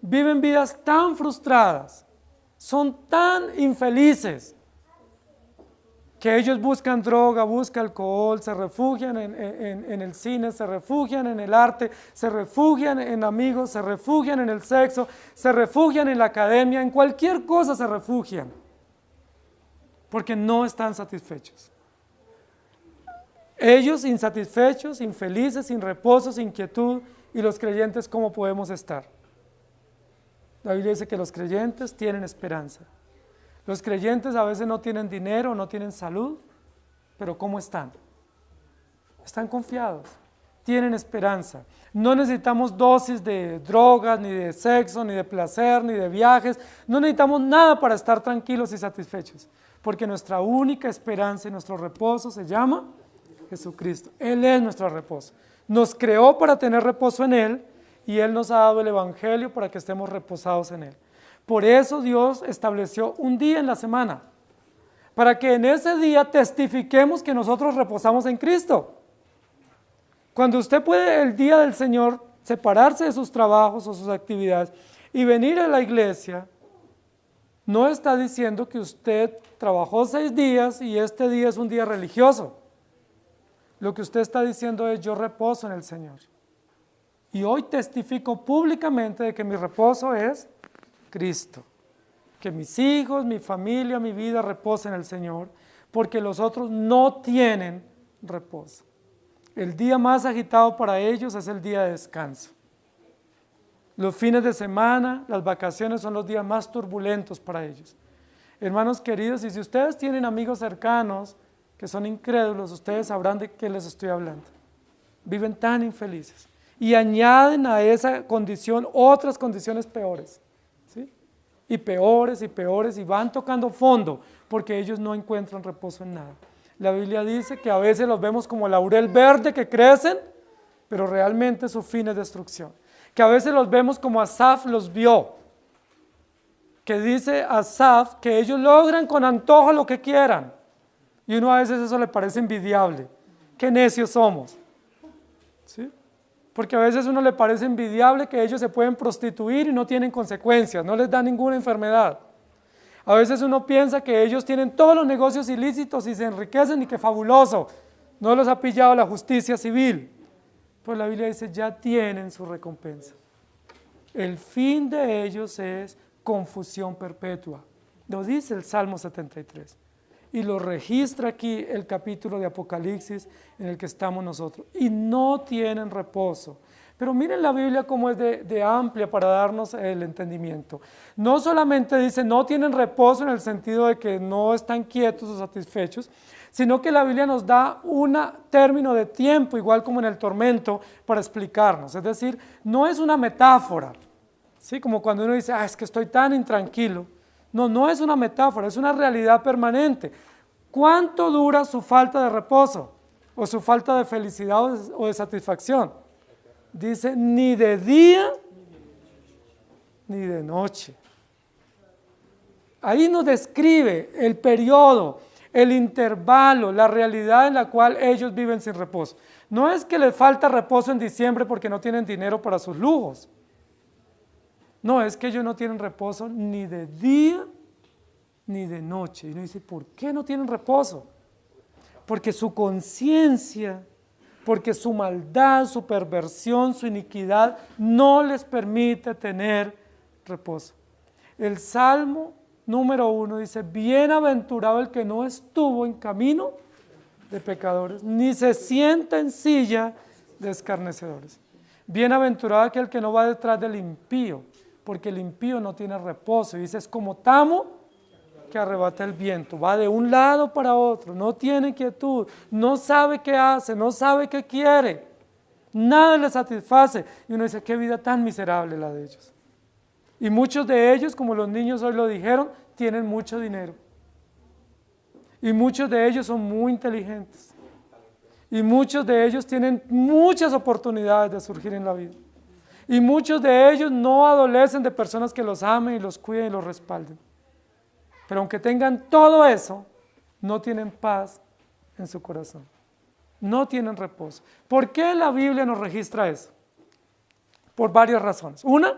viven vidas tan frustradas, son tan infelices, que ellos buscan droga, buscan alcohol, se refugian en el cine, se refugian en el arte, se refugian en amigos, se refugian en el sexo, se refugian en la academia, en cualquier cosa se refugian, porque no están satisfechos. Ellos insatisfechos, infelices, sin reposo, sin quietud, y los creyentes, ¿cómo podemos estar? La Biblia dice que los creyentes tienen esperanza. Los creyentes a veces no tienen dinero, no tienen salud, pero ¿cómo están? Están confiados, tienen esperanza. No necesitamos dosis de drogas, ni de sexo, ni de placer, ni de viajes. No necesitamos nada para estar tranquilos y satisfechos, porque nuestra única esperanza y nuestro reposo se llama Jesucristo. Él es nuestro reposo. Nos creó para tener reposo en Él y Él nos ha dado el Evangelio para que estemos reposados en Él. Por eso Dios estableció un día en la semana, para que en ese día testifiquemos que nosotros reposamos en Cristo. Cuando usted puede el día del Señor separarse de sus trabajos o sus actividades y venir a la iglesia, no está diciendo que usted trabajó 6 días y este día es un día religioso. Lo que usted está diciendo es yo reposo en el Señor. Y hoy testifico públicamente de que mi reposo es Cristo. Que mis hijos, mi familia, mi vida reposen en el Señor, porque los otros no tienen reposo. El día más agitado para ellos es el día de descanso. Los fines de semana, las vacaciones son los días más turbulentos para ellos. Hermanos queridos, y si ustedes tienen amigos cercanos que son incrédulos, ustedes sabrán de qué les estoy hablando. Viven tan infelices y añaden a esa condición otras condiciones peores, ¿sí? Y peores y van tocando fondo porque ellos no encuentran reposo en nada. La Biblia dice que a veces los vemos como laurel verde que crecen, pero realmente su fin es destrucción. Que a veces los vemos como Asaf los vio, que dice Asaf que ellos logran con antojo lo que quieran, y uno a veces eso le parece envidiable. Qué necios somos, ¿sí? Porque a veces a uno le parece envidiable que ellos se pueden prostituir y no tienen consecuencias, no les da ninguna enfermedad. A veces uno piensa que ellos tienen todos los negocios ilícitos y se enriquecen y que fabuloso, no los ha pillado la justicia civil. Pues la Biblia dice, ya tienen su recompensa. El fin de ellos es confusión perpetua. Lo dice el Salmo 73. Y lo registra aquí el capítulo de Apocalipsis en el que estamos nosotros. Y no tienen reposo. Pero miren la Biblia cómo es de amplia para darnos el entendimiento. No solamente dice no tienen reposo en el sentido de que no están quietos o satisfechos, sino que la Biblia nos da un término de tiempo, igual como en el tormento, para explicarnos. Es decir, no es una metáfora, ¿sí? Como cuando uno dice, es que estoy tan intranquilo. No, no es una metáfora, es una realidad permanente. ¿Cuánto dura su falta de reposo o su falta de felicidad o de satisfacción? Dice, ni de día ni de noche. Ahí nos describe el periodo, el intervalo, la realidad en la cual ellos viven sin reposo. No es que les falta reposo en diciembre porque no tienen dinero para sus lujos. No, es que ellos no tienen reposo ni de día ni de noche. Y uno dice, ¿por qué no tienen reposo? Porque su conciencia, porque su maldad, su perversión, su iniquidad no les permite tener reposo. El Salmo número 1 dice, bienaventurado el que no estuvo en camino de pecadores, ni se sienta en silla de escarnecedores. Bienaventurado aquel que no va detrás del impío, porque el impío no tiene reposo. Y dice, es como tamo que arrebata el viento, va de un lado para otro, no tiene quietud, no sabe qué hace, no sabe qué quiere, nada le satisface. Y uno dice, qué vida tan miserable la de ellos. Y muchos de ellos, como los niños hoy lo dijeron, tienen mucho dinero. Y muchos de ellos son muy inteligentes. Y muchos de ellos tienen muchas oportunidades de surgir en la vida. Y muchos de ellos no adolecen de personas que los amen y los cuiden y los respalden. Pero aunque tengan todo eso, no tienen paz en su corazón. No tienen reposo. ¿Por qué la Biblia nos registra eso? Por varias razones. Una,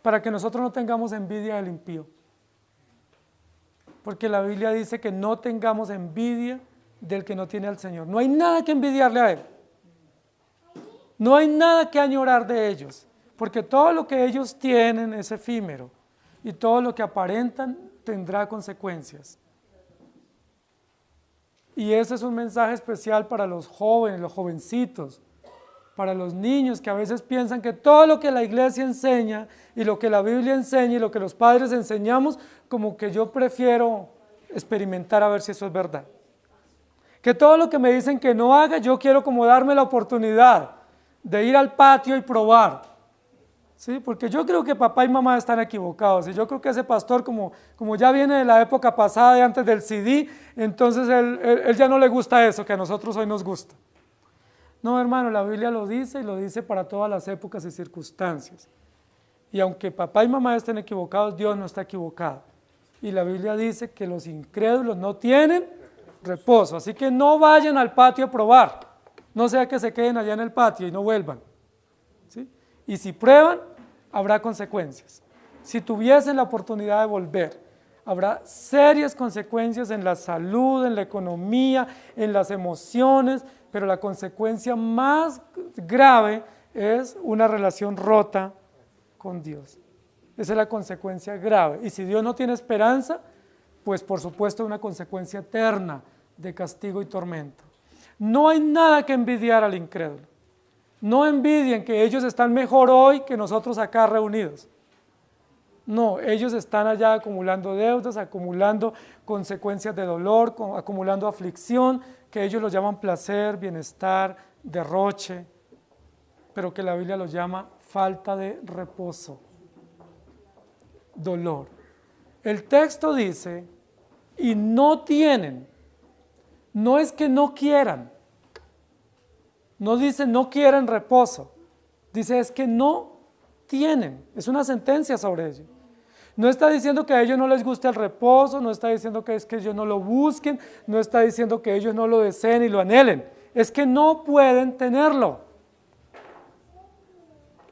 para que nosotros no tengamos envidia del impío. Porque la Biblia dice que no tengamos envidia del que no tiene al Señor. No hay nada que envidiarle a Él. No hay nada que añorar de ellos. Porque todo lo que ellos tienen es efímero. Y todo lo que aparentan tendrá consecuencias. Y ese es un mensaje especial para los jóvenes, los jovencitos, para los niños que a veces piensan que todo lo que la iglesia enseña y lo que la Biblia enseña y lo que los padres enseñamos, como que yo prefiero experimentar a ver si eso es verdad. Que todo lo que me dicen que no haga, yo quiero como darme la oportunidad de ir al patio y probar. ¿Sí? Porque yo creo que papá y mamá están equivocados y yo creo que ese pastor como ya viene de la época pasada de antes del CD, entonces él ya no le gusta eso que a nosotros hoy nos gusta. No, hermano, la Biblia lo dice y lo dice para todas las épocas y circunstancias. Y aunque papá y mamá estén equivocados, Dios no está equivocado. Y la Biblia dice que los incrédulos no tienen reposo, así que no vayan al patio a probar, no sea que se queden allá en el patio y no vuelvan. ¿Sí? Y si prueban, habrá consecuencias. Si tuviesen la oportunidad de volver, habrá serias consecuencias en la salud, en la economía, en las emociones, pero la consecuencia más grave es una relación rota con Dios. Esa es la consecuencia grave. Y si Dios no tiene esperanza, pues por supuesto una consecuencia eterna de castigo y tormento. No hay nada que envidiar al incrédulo. No envidien que ellos están mejor hoy que nosotros acá reunidos. No, ellos están allá acumulando deudas, acumulando consecuencias de dolor, acumulando aflicción, que ellos lo llaman placer, bienestar, derroche, pero que la Biblia los llama falta de reposo, dolor. El texto dice, y no tienen, no es que no quieran, no dice no quieren reposo, dice es que no tienen, es una sentencia sobre ellos. No está diciendo que a ellos no les guste el reposo, no está diciendo que es que ellos no lo busquen, no está diciendo que ellos no lo deseen y lo anhelen, es que no pueden tenerlo.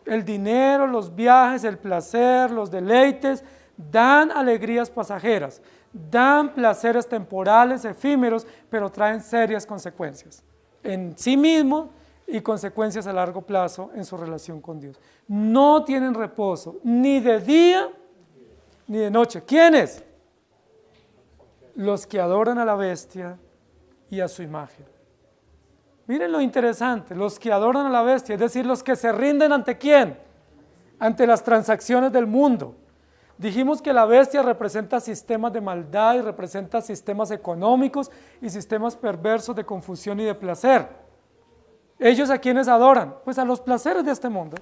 El dinero, los viajes, el placer, los deleites dan alegrías pasajeras, dan placeres temporales, efímeros, pero traen serias consecuencias en sí mismos y consecuencias a largo plazo en su relación con Dios. No tienen reposo, ni de día ni de noche. ¿Quiénes? Los que adoran a la bestia y a su imagen. Miren lo interesante, los que adoran a la bestia, es decir, los que se rinden ante ¿quién? Ante las transacciones del mundo. Dijimos que la bestia representa sistemas de maldad y representa sistemas económicos y sistemas perversos de confusión y de placer. ¿Ellos a quiénes adoran? Pues a los placeres de este mundo.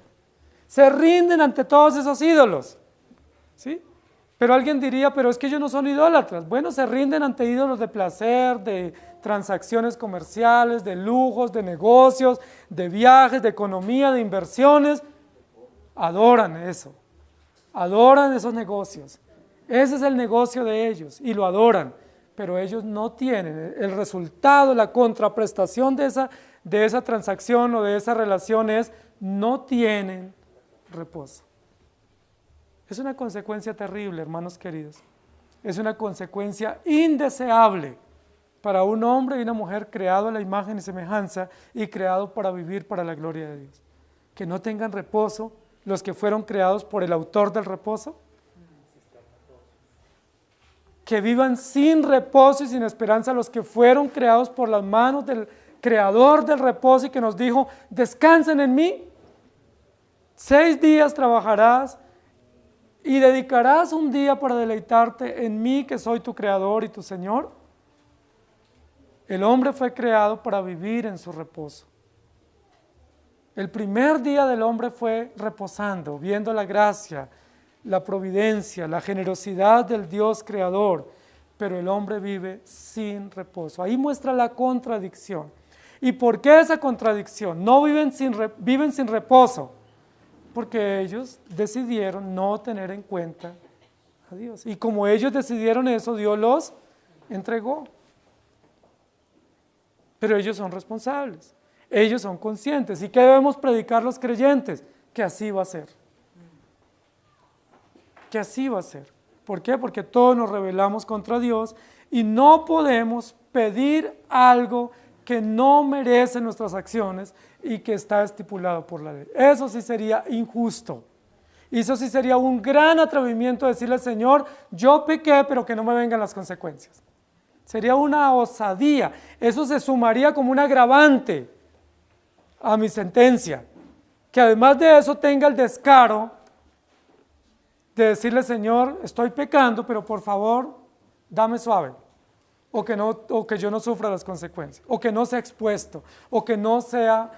Se rinden ante todos esos ídolos, ¿sí? Pero alguien diría, pero es que ellos no son idólatras. Bueno, se rinden ante ídolos de placer, de transacciones comerciales, de lujos, de negocios, de viajes, de economía, de inversiones. Adoran eso, adoran esos negocios. Ese es el negocio de ellos y lo adoran, pero ellos no tienen el resultado, la contraprestación de esa transacción o de esa relación es, no tienen reposo. Es una consecuencia terrible, hermanos queridos. Es una consecuencia indeseable para un hombre y una mujer creado a la imagen y semejanza y creado para vivir para la gloria de Dios. Que no tengan reposo los que fueron creados por el autor del reposo. Que vivan sin reposo y sin esperanza los que fueron creados por las manos del creador del reposo y que nos dijo, descansen en mí. 6 días trabajarás y dedicarás un día para deleitarte en mí, que soy tu creador y tu Señor. El hombre fue creado para vivir en su reposo. El primer día del hombre fue reposando, viendo la gracia, la providencia, la generosidad del Dios creador, pero el hombre vive sin reposo. Ahí muestra la contradicción. ¿Y por qué esa contradicción? No viven sin reposo. Porque ellos decidieron no tener en cuenta a Dios. Y como ellos decidieron eso, Dios los entregó. Pero ellos son responsables, ellos son conscientes. ¿Y qué debemos predicar los creyentes? Que así va a ser. Que así va a ser. ¿Por qué? Porque todos nos rebelamos contra Dios y no podemos pedir algo que no merece nuestras acciones y que está estipulado por la ley. Eso sí sería injusto. Y eso sí sería un gran atrevimiento decirle al Señor, yo pequé, pero que no me vengan las consecuencias. Sería una osadía. Eso se sumaría como un agravante a mi sentencia. Que además de eso tenga el descaro de decirle, Señor, estoy pecando, pero por favor, dame suave. O que yo no sufra las consecuencias, o que no sea expuesto, o que no sea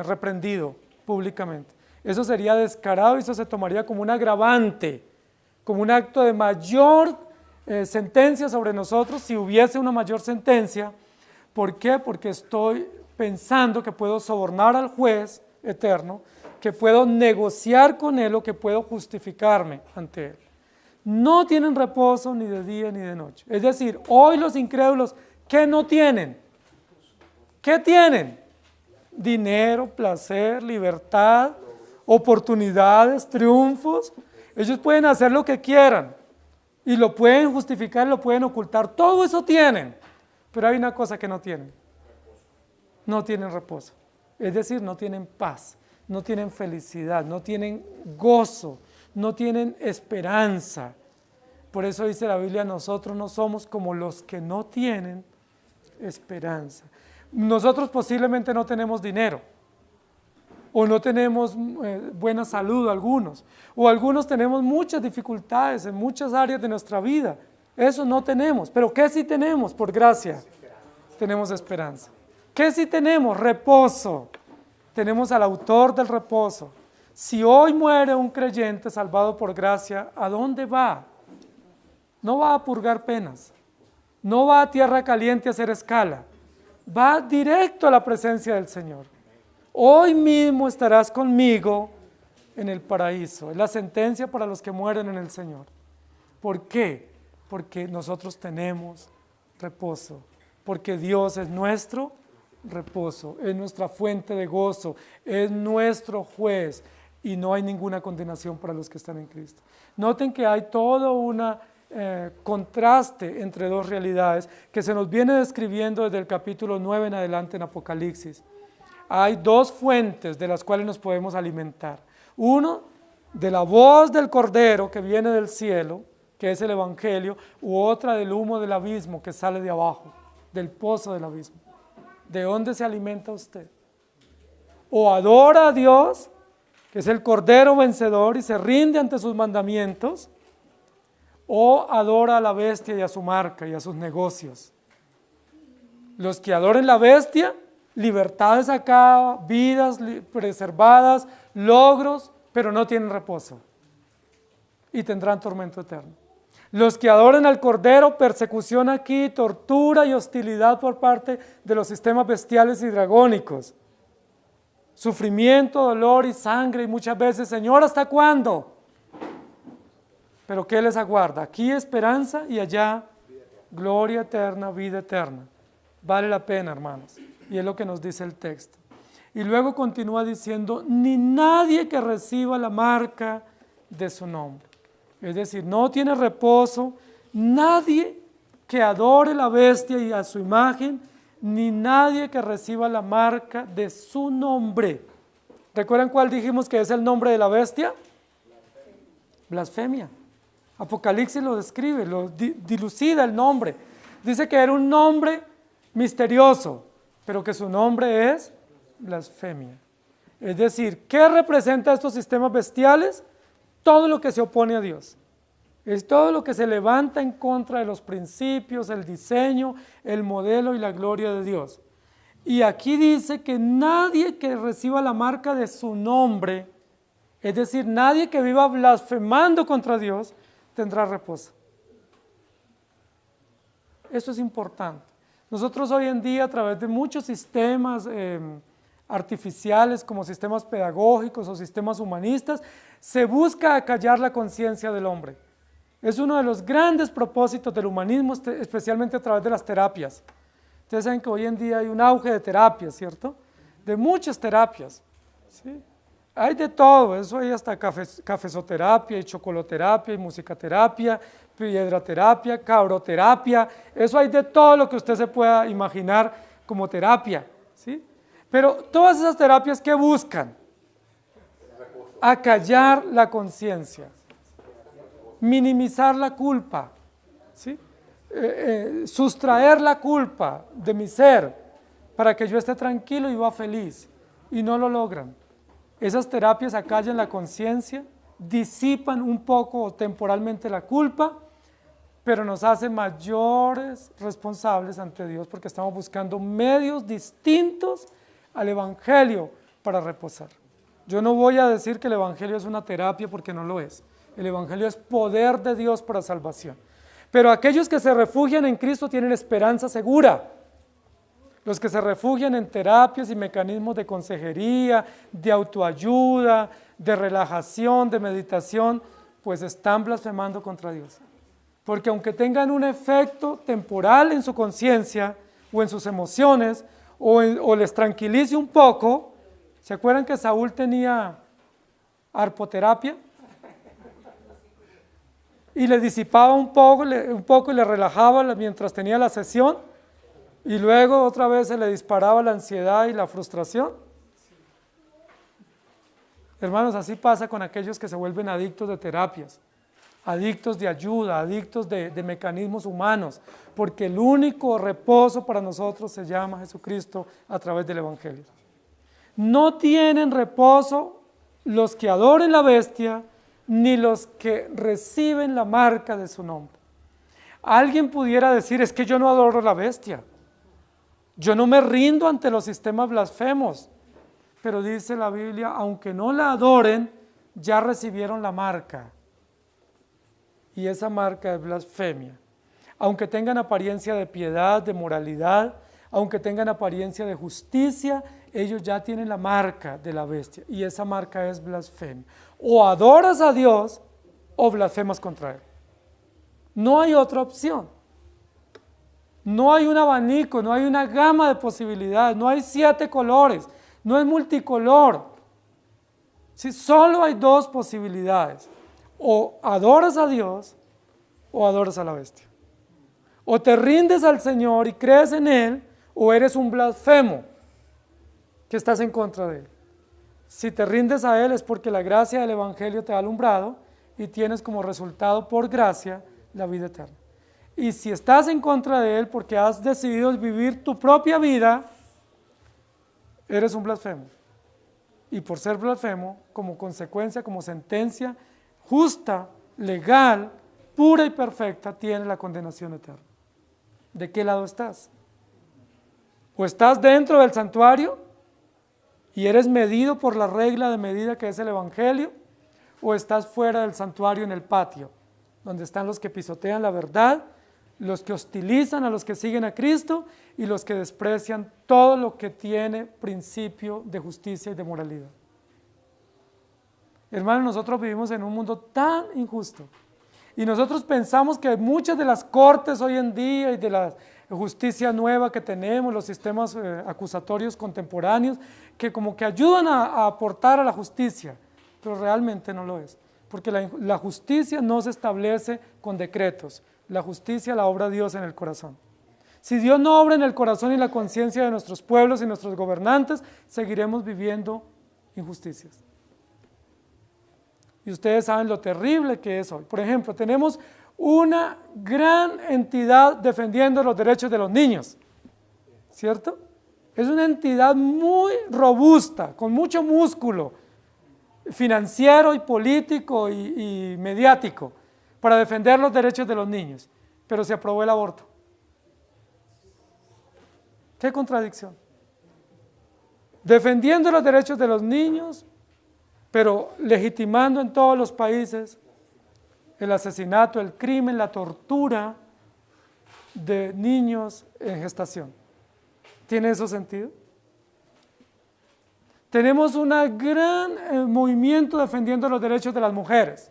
reprendido públicamente. Eso sería descarado y eso se tomaría como un agravante, como un acto de mayor sentencia sobre nosotros si hubiese una mayor sentencia. ¿Por qué? Porque estoy pensando que puedo sobornar al juez eterno, que puedo negociar con él o que puedo justificarme ante él. No tienen reposo ni de día ni de noche. Es decir, hoy los incrédulos, ¿qué no tienen? ¿Qué tienen? Dinero, placer, libertad, oportunidades, triunfos. Ellos pueden hacer lo que quieran y lo pueden justificar, lo pueden ocultar. Todo eso tienen, pero hay una cosa que no tienen. No tienen reposo. Es decir, no tienen paz. no tienen felicidad, no tienen gozo, no tienen esperanza. Por eso dice la Biblia, nosotros no somos como los que no tienen esperanza. Nosotros posiblemente no tenemos dinero, o no tenemos buena salud algunos, o algunos tenemos muchas dificultades en muchas áreas de nuestra vida. Eso no tenemos, pero ¿qué sí tenemos? Por gracia, tenemos esperanza. ¿Qué sí tenemos? Reposo. Tenemos al autor del reposo. Si hoy muere un creyente salvado por gracia, ¿a dónde va? No va a purgar penas, no va a tierra caliente a hacer escala, va directo a la presencia del Señor. Hoy mismo estarás conmigo en el paraíso. Es la sentencia para los que mueren en el Señor. ¿Por qué? Porque nosotros tenemos reposo, porque Dios es nuestro reposo, es nuestra fuente de gozo, es nuestro juez y no hay ninguna condenación para los que están en Cristo. Noten que hay todo un contraste entre dos realidades que se nos viene describiendo desde el capítulo 9 en adelante en Apocalipsis. Hay dos fuentes de las cuales nos podemos alimentar. Uno, de la voz del Cordero que viene del cielo, que es el Evangelio, u otra del humo del abismo que sale de abajo, del pozo del abismo. ¿De dónde se alimenta usted? O adora a Dios, que es el Cordero vencedor y se rinde ante sus mandamientos, o adora a la bestia y a su marca y a sus negocios. Los que adoren la bestia, libertades acá, vidas preservadas, logros, pero no tienen reposo y tendrán tormento eterno. Los que adoren al Cordero, persecución aquí, tortura y hostilidad por parte de los sistemas bestiales y dragónicos. Sufrimiento, dolor y sangre y muchas veces, Señor, ¿hasta cuándo? Pero ¿qué les aguarda? Aquí esperanza y allá gloria eterna, vida eterna. Vale la pena, hermanos. Y es lo que nos dice el texto. Y luego continúa diciendo, ni nadie que reciba la marca de su nombre. Es decir, no tiene reposo nadie que adore la bestia y a su imagen, ni nadie que reciba la marca de su nombre. ¿Recuerdan cuál dijimos que es el nombre de la bestia? Blasfemia. Apocalipsis lo describe, lo dilucida el nombre. Dice que era un nombre misterioso, pero que su nombre es blasfemia. Es decir, ¿qué representa estos sistemas bestiales? Todo lo que se opone a Dios. Es todo lo que se levanta en contra de los principios, el diseño, el modelo y la gloria de Dios. Y aquí dice que nadie que reciba la marca de su nombre, es decir, nadie que viva blasfemando contra Dios, tendrá reposo. Eso es importante. Nosotros hoy en día, a través de muchos sistemas artificiales, como sistemas pedagógicos o sistemas humanistas, se busca acallar la conciencia del hombre. Es uno de los grandes propósitos del humanismo, especialmente a través de las terapias. Ustedes saben que hoy en día hay un auge de terapias, ¿cierto? De muchas terapias, ¿sí? Hay de todo, eso hay hasta cafezoterapia y chocoloterapia y musicaterapia, piedraterapia, cabroterapia, eso hay de todo lo que usted se pueda imaginar como terapia, ¿sí? Pero todas esas terapias, ¿qué buscan? Acallar la conciencia, minimizar la culpa, ¿sí? Sustraer la culpa de mi ser para que yo esté tranquilo y viva feliz, y no lo logran. Esas terapias acallan la conciencia, disipan un poco temporalmente la culpa, pero nos hacen mayores responsables ante Dios porque estamos buscando medios distintos al Evangelio para reposar. Yo no voy a decir que el Evangelio es una terapia porque no lo es. El Evangelio es poder de Dios para salvación. Pero aquellos que se refugian en Cristo tienen esperanza segura. Los que se refugian en terapias y mecanismos de consejería, de autoayuda, de relajación, de meditación, pues están blasfemando contra Dios. Porque aunque tengan un efecto temporal en su conciencia o en sus emociones, o les tranquilice un poco, ¿se acuerdan que Saúl tenía arpoterapia? Y le disipaba un poco y le relajaba mientras tenía la sesión. Y luego otra vez se le disparaba la ansiedad y la frustración. Hermanos, así pasa con aquellos que se vuelven adictos de terapias, adictos de ayuda, adictos de mecanismos humanos, porque el único reposo para nosotros se llama Jesucristo a través del Evangelio. No tienen reposo los que adoren la bestia, ni los que reciben la marca de su nombre. Alguien pudiera decir, es que yo no adoro la bestia, yo no me rindo ante los sistemas blasfemos, pero dice la Biblia, aunque no la adoren, ya recibieron la marca, y esa marca es blasfemia. Aunque tengan apariencia de piedad, de moralidad, aunque tengan apariencia de justicia, ellos ya tienen la marca de la bestia, y esa marca es blasfemia. O adoras a Dios, o blasfemas contra Él. No hay otra opción. No hay un abanico, no hay una gama de posibilidades, no hay 7 colores, no es multicolor. Sí, solo hay 2 posibilidades. O adoras a Dios o adoras a la bestia. O te rindes al Señor y crees en Él, o eres un blasfemo que estás en contra de Él. Si te rindes a Él es porque la gracia del Evangelio te ha alumbrado y tienes como resultado por gracia la vida eterna. Y si estás en contra de Él porque has decidido vivir tu propia vida, eres un blasfemo. Y por ser blasfemo, como consecuencia, como sentencia justa, legal, pura y perfecta, tienes la condenación eterna. ¿De qué lado estás? O estás dentro del santuario y eres medido por la regla de medida que es el Evangelio, o estás fuera del santuario en el patio, donde están los que pisotean la verdad, los que hostilizan a los que siguen a Cristo y los que desprecian todo lo que tiene principio de justicia y de moralidad. Hermanos, nosotros vivimos en un mundo tan injusto y nosotros pensamos que muchas de las cortes hoy en día y de la justicia nueva que tenemos, los sistemas acusatorios contemporáneos, que como que ayudan a aportar a la justicia, pero realmente no lo es, porque la justicia no se establece con decretos, la justicia la obra Dios en el corazón. Si Dios no obra en el corazón y la conciencia de nuestros pueblos y nuestros gobernantes, seguiremos viviendo injusticias. Y ustedes saben lo terrible que es hoy. Por ejemplo, tenemos una gran entidad defendiendo los derechos de los niños, ¿cierto? Es una entidad muy robusta, con mucho músculo financiero y político y mediático para defender los derechos de los niños, pero se aprobó el aborto. ¡Qué contradicción! Defendiendo los derechos de los niños, pero legitimando en todos los países el asesinato, el crimen, la tortura de niños en gestación. ¿Tiene eso sentido? Tenemos un gran movimiento defendiendo los derechos de las mujeres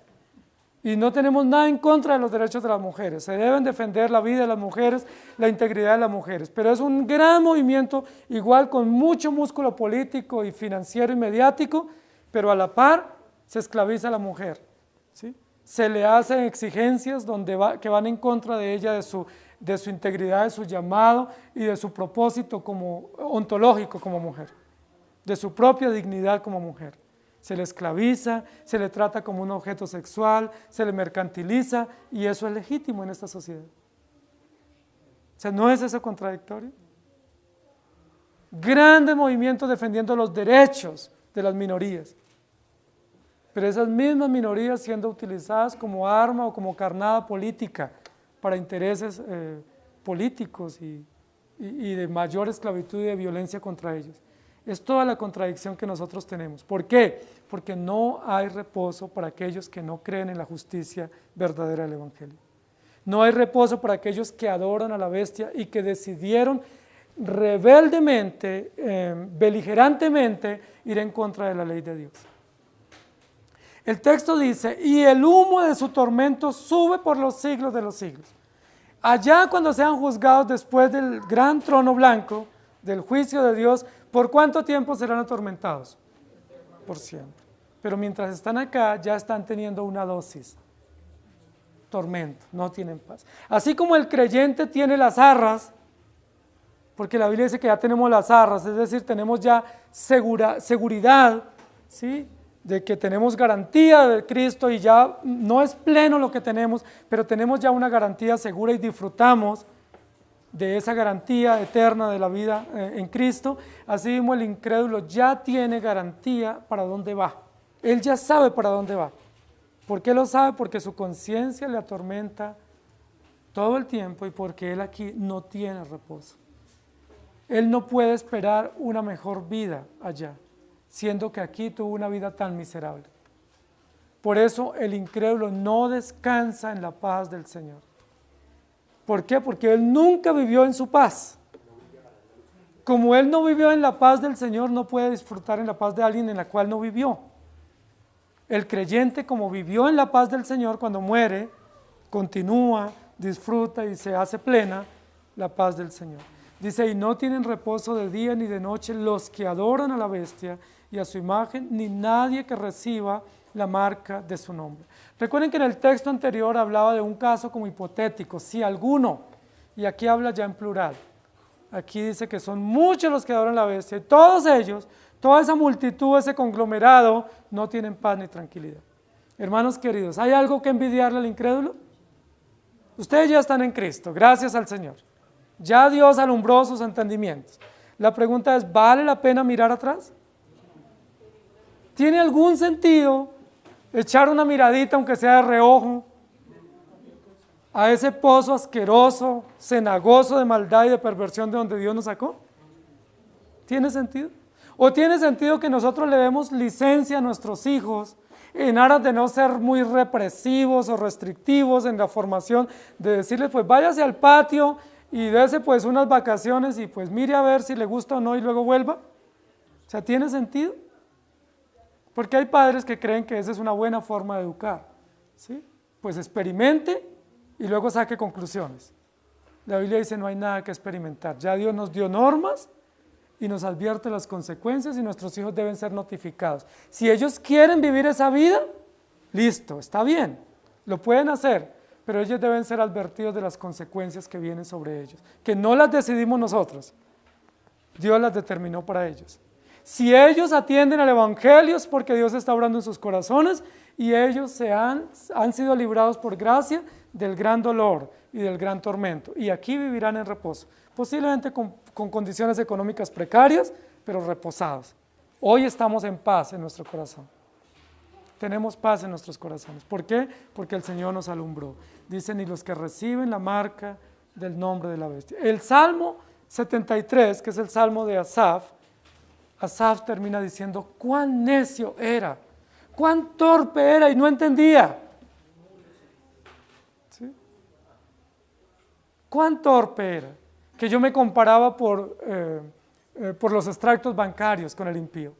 y no tenemos nada en contra de los derechos de las mujeres. Se deben defender la vida de las mujeres, la integridad de las mujeres, pero es un gran movimiento, igual con mucho músculo político y financiero y mediático, pero a la par se esclaviza a la mujer, ¿sí? Se le hacen exigencias que van en contra de ella, de su integridad, de su llamado y de su propósito como ontológico como mujer, de su propia dignidad como mujer. Se le esclaviza, se le trata como un objeto sexual, se le mercantiliza, y eso es legítimo en esta sociedad. O sea, ¿no es eso contradictorio? Grandes movimientos defendiendo los derechos de las minorías, pero esas mismas minorías siendo utilizadas como arma o como carnada política para intereses políticos y de mayor esclavitud y de violencia contra ellos. Es toda la contradicción que nosotros tenemos. ¿Por qué? Porque no hay reposo para aquellos que no creen en la justicia verdadera del Evangelio. No hay reposo para aquellos que adoran a la bestia y que decidieron rebeldemente, beligerantemente, ir en contra de la ley de Dios. El texto dice, y el humo de su tormento sube por los siglos de los siglos. Allá cuando sean juzgados después del gran trono blanco, del juicio de Dios, ¿por cuánto tiempo serán atormentados? Por siempre. Pero mientras están acá, ya están teniendo una dosis. Tormento, no tienen paz. Así como el creyente tiene las arras, porque la Biblia dice que ya tenemos las arras, es decir, tenemos ya seguridad, ¿sí?, de que tenemos garantía de Cristo y ya no es pleno lo que tenemos, pero tenemos ya una garantía segura y disfrutamos de esa garantía eterna de la vida en Cristo. Así mismo el incrédulo ya tiene garantía para dónde va. Él ya sabe para dónde va. ¿Por qué lo sabe? Porque su conciencia le atormenta todo el tiempo y porque él aquí no tiene reposo. Él no puede esperar una mejor vida allá, siendo que aquí tuvo una vida tan miserable. Por eso el incrédulo no descansa en la paz del Señor. ¿Por qué? Porque él nunca vivió en su paz. Como él no vivió en la paz del Señor, no puede disfrutar en la paz de alguien en la cual no vivió. El creyente, como vivió en la paz del Señor, cuando muere, continúa, disfruta y se hace plena la paz del Señor. Dice, y no tienen reposo de día ni de noche los que adoran a la bestia y a su imagen, ni nadie que reciba la marca de su nombre. Recuerden que en el texto anterior hablaba de un caso como hipotético, si alguno, y aquí habla ya en plural. Aquí dice que son muchos los que adoran a la bestia, y todos ellos, toda esa multitud, ese conglomerado, no tienen paz ni tranquilidad. Hermanos queridos, ¿hay algo que envidiarle al incrédulo? Ustedes ya están en Cristo, gracias al Señor. Ya Dios alumbró sus entendimientos. La pregunta es, ¿vale la pena mirar atrás? ¿Tiene algún sentido echar una miradita, aunque sea de reojo, a ese pozo asqueroso, cenagoso de maldad y de perversión de donde Dios nos sacó? ¿Tiene sentido? ¿O tiene sentido que nosotros le demos licencia a nuestros hijos en aras de no ser muy represivos o restrictivos en la formación, de decirles, pues váyase al patio y dése pues unas vacaciones y pues mire a ver si le gusta o no y luego vuelva? O sea, ¿tiene sentido? Porque hay padres que creen que esa es una buena forma de educar, ¿sí? Pues experimente y luego saque conclusiones. La Biblia dice no hay nada que experimentar, ya Dios nos dio normas y nos advierte las consecuencias y nuestros hijos deben ser notificados. Si ellos quieren vivir esa vida, listo, está bien, lo pueden hacer, pero ellos deben ser advertidos de las consecuencias que vienen sobre ellos, que no las decidimos nosotros, Dios las determinó para ellos. Si ellos atienden al Evangelio es porque Dios está obrando en sus corazones y ellos han sido librados por gracia del gran dolor y del gran tormento. Y aquí vivirán en reposo, posiblemente con condiciones económicas precarias, pero reposados. Hoy estamos en paz en nuestro corazón. Tenemos paz en nuestros corazones. ¿Por qué? Porque el Señor nos alumbró. Dicen, y los que reciben la marca del nombre de la bestia. El Salmo 73, que es el Salmo de Asaf, Asaf termina diciendo, cuán necio era, cuán torpe era y no entendía. ¿Sí? Cuán torpe era, que yo me comparaba por los extractos bancarios con el impío,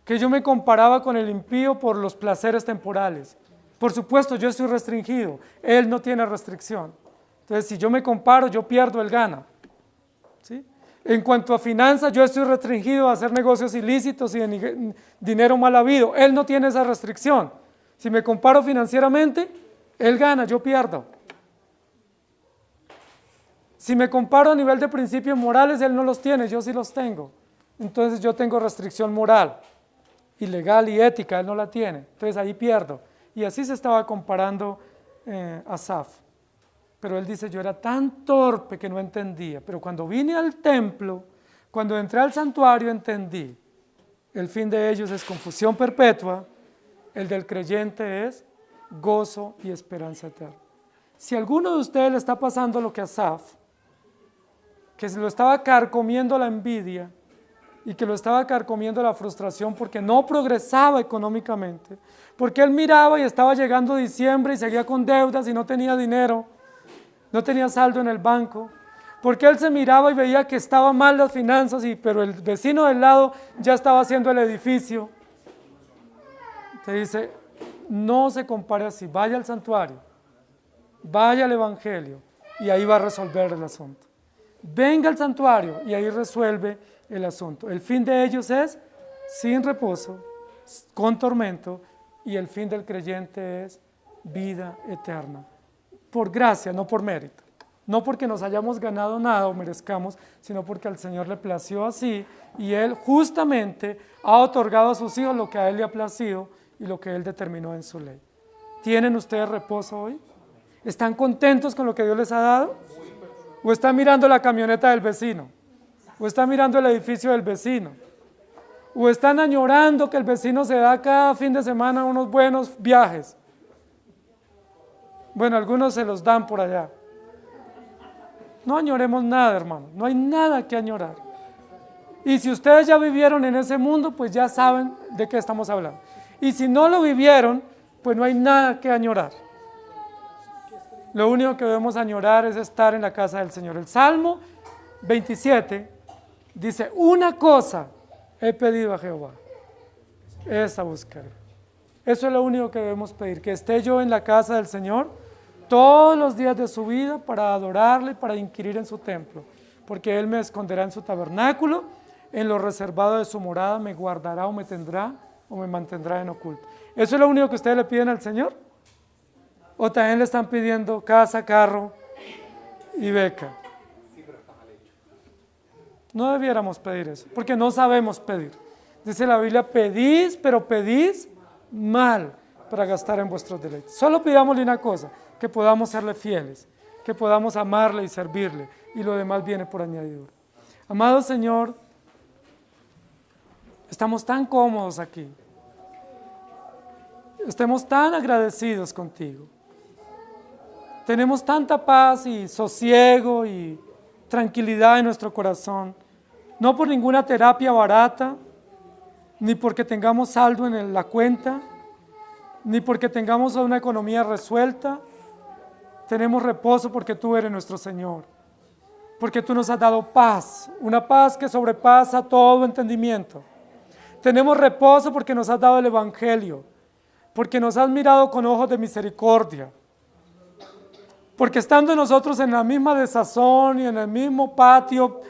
que yo me comparaba con el impío por los placeres temporales. Por supuesto, yo estoy restringido, él no tiene restricción. Entonces, si yo me comparo, yo pierdo, él gana. ¿Sí? En cuanto a finanzas, yo estoy restringido a hacer negocios ilícitos y de dinero mal habido. Él no tiene esa restricción. Si me comparo financieramente, él gana, yo pierdo. Si me comparo a nivel de principios morales, él no los tiene, yo sí los tengo. Entonces yo tengo restricción moral, y legal y ética, él no la tiene. Entonces ahí pierdo. Y así se estaba comparando Asaf. Pero él dice, yo era tan torpe que no entendía, pero cuando vine al templo, cuando entré al santuario entendí, el fin de ellos es confusión perpetua, el del creyente es gozo y esperanza eterna. Si alguno de ustedes le está pasando lo que a Asaf, que se lo estaba carcomiendo la envidia y que lo estaba carcomiendo la frustración porque no progresaba económicamente, porque él miraba y estaba llegando diciembre y seguía con deudas y no tenía dinero, no tenía saldo en el banco, porque él se miraba y veía que estaban mal las finanzas, pero el vecino del lado ya estaba haciendo el edificio. Te dice, no se compare así, vaya al santuario, vaya al Evangelio y ahí va a resolver el asunto. Venga al santuario y ahí resuelve el asunto. El fin de ellos es sin reposo, con tormento, y el fin del creyente es vida eterna. Por gracia, no por mérito. no porque nos hayamos ganado nada o merezcamos, sino porque al Señor le plació así y Él justamente ha otorgado a sus hijos lo que a Él le ha placido y lo que Él determinó en su ley. ¿Tienen ustedes reposo hoy? ¿Están contentos con lo que Dios les ha dado? ¿O están mirando la camioneta del vecino? ¿O están mirando el edificio del vecino? ¿O están añorando que el vecino se da cada fin de semana unos buenos viajes? Bueno, algunos se los dan por allá. No añoremos nada, hermano, no hay nada que añorar. Y si ustedes ya vivieron en ese mundo, pues ya saben de qué estamos hablando. Y si no lo vivieron, pues no hay nada que añorar. Lo único que debemos añorar es estar en la casa del Señor. El Salmo 27 dice, una cosa he pedido a Jehová, esa buscaré. Eso es lo único que debemos pedir, que esté yo en la casa del Señor todos los días de su vida para adorarle, para inquirir en su templo, porque Él me esconderá en su tabernáculo, en lo reservado de su morada me guardará o me tendrá o me mantendrá en oculto. ¿Eso es lo único que ustedes le piden al Señor? ¿O también le están pidiendo casa, carro y beca? No debiéramos pedir eso, porque no sabemos pedir. Dice la Biblia, pedís, pero pedís mal para gastar en vuestros deleites. Solo pidámosle una cosa, que podamos serle fieles, que podamos amarle y servirle, y lo demás viene por añadidura. Amado Señor, estamos tan cómodos aquí, estemos tan agradecidos contigo, tenemos tanta paz y sosiego y tranquilidad en nuestro corazón, no por ninguna terapia barata, ni porque tengamos saldo en la cuenta, ni porque tengamos una economía resuelta. Tenemos reposo porque tú eres nuestro Señor, porque tú nos has dado paz, una paz que sobrepasa todo entendimiento. Tenemos reposo porque nos has dado el Evangelio, porque nos has mirado con ojos de misericordia, porque estando nosotros en la misma desazón y en el mismo patio,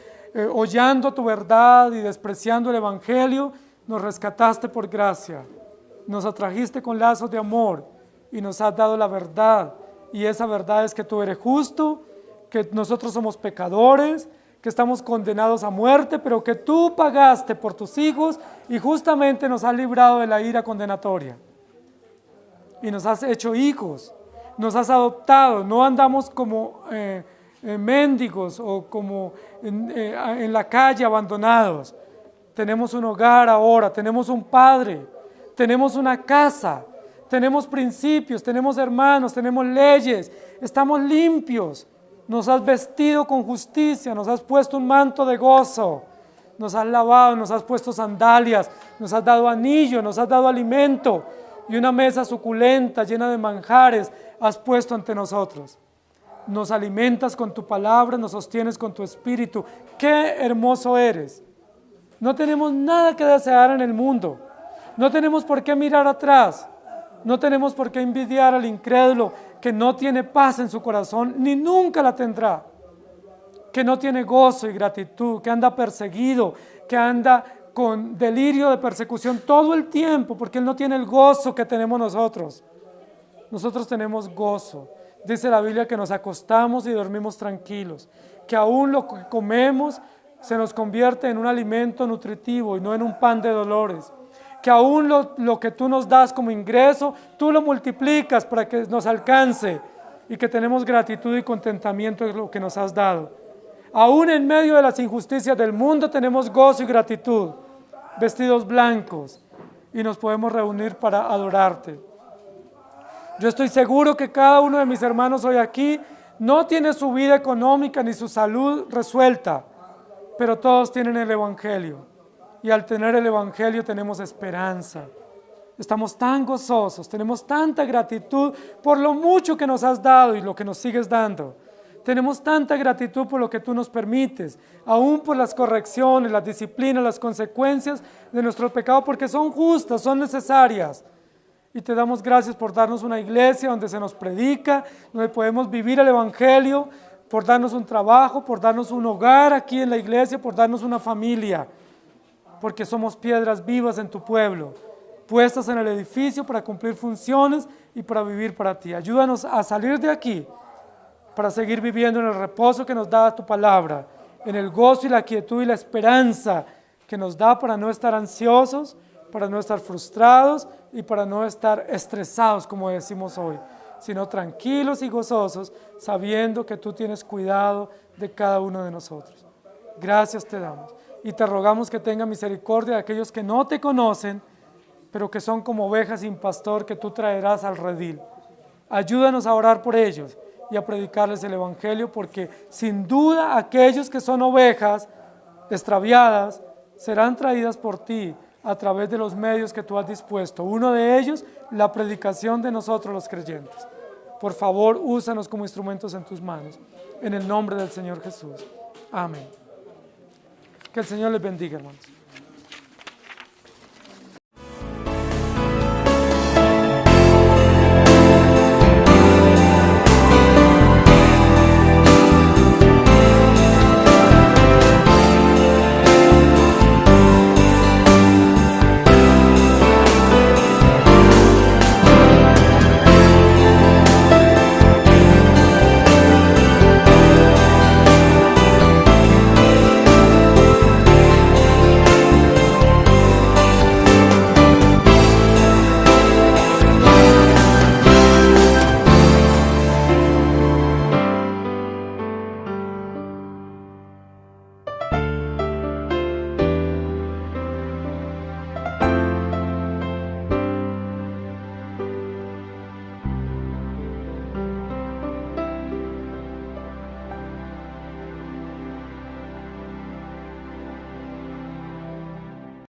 hollando tu verdad y despreciando el Evangelio, nos rescataste por gracia, nos atrajiste con lazos de amor y nos has dado la verdad. Y esa verdad es que tú eres justo, que nosotros somos pecadores, que estamos condenados a muerte, pero que tú pagaste por tus hijos y justamente nos has librado de la ira condenatoria. Y nos has hecho hijos, nos has adoptado, no andamos como mendigos o como en la calle abandonados. Tenemos un hogar ahora, tenemos un padre, tenemos una casa. Tenemos principios, tenemos hermanos, tenemos leyes, estamos limpios, nos has vestido con justicia, nos has puesto un manto de gozo, nos has lavado, nos has puesto sandalias, nos has dado anillo, nos has dado alimento y una mesa suculenta llena de manjares has puesto ante nosotros. Nos alimentas con tu palabra, nos sostienes con tu espíritu. ¡Qué hermoso eres! No tenemos nada que desear en el mundo, no tenemos por qué mirar atrás. No tenemos por qué envidiar al incrédulo que no tiene paz en su corazón, ni nunca la tendrá, que no tiene gozo y gratitud, que anda perseguido, que anda con delirio de persecución todo el tiempo, porque él no tiene el gozo que tenemos nosotros. Nosotros tenemos gozo. Dice la Biblia que nos acostamos y dormimos tranquilos, que aún lo que comemos se nos convierte en un alimento nutritivo y no en un pan de dolores. Que aún lo que tú nos das como ingreso, tú lo multiplicas para que nos alcance y que tenemos gratitud y contentamiento de lo que nos has dado. Aún en medio de las injusticias del mundo tenemos gozo y gratitud, vestidos blancos, y nos podemos reunir para adorarte. Yo estoy seguro que cada uno de mis hermanos hoy aquí no tiene su vida económica ni su salud resuelta, pero todos tienen el Evangelio. Y al tener el Evangelio tenemos esperanza. Estamos tan gozosos, tenemos tanta gratitud por lo mucho que nos has dado y lo que nos sigues dando. Tenemos tanta gratitud por lo que tú nos permites, aún por las correcciones, las disciplinas, las consecuencias de nuestro pecado, porque son justas, son necesarias. Y te damos gracias por darnos una iglesia donde se nos predica, donde podemos vivir el Evangelio, por darnos un trabajo, por darnos un hogar aquí en la iglesia, por darnos una familia. Porque somos piedras vivas en tu pueblo, puestas en el edificio para cumplir funciones y para vivir para ti. Ayúdanos a salir de aquí para seguir viviendo en el reposo que nos da tu palabra, en el gozo y la quietud y la esperanza que nos da para no estar ansiosos, para no estar frustrados y para no estar estresados, como decimos hoy, sino tranquilos y gozosos, sabiendo que tú tienes cuidado de cada uno de nosotros. Gracias te damos y te rogamos que tenga misericordia de aquellos que no te conocen, pero que son como ovejas sin pastor que tú traerás al redil. Ayúdanos a orar por ellos y a predicarles el Evangelio, porque sin duda aquellos que son ovejas extraviadas serán traídas por ti a través de los medios que tú has dispuesto. Uno de ellos, la predicación de nosotros los creyentes. Por favor, úsanos como instrumentos en tus manos. En el nombre del Señor Jesús. Amén. Que el Señor les bendiga, hermanos.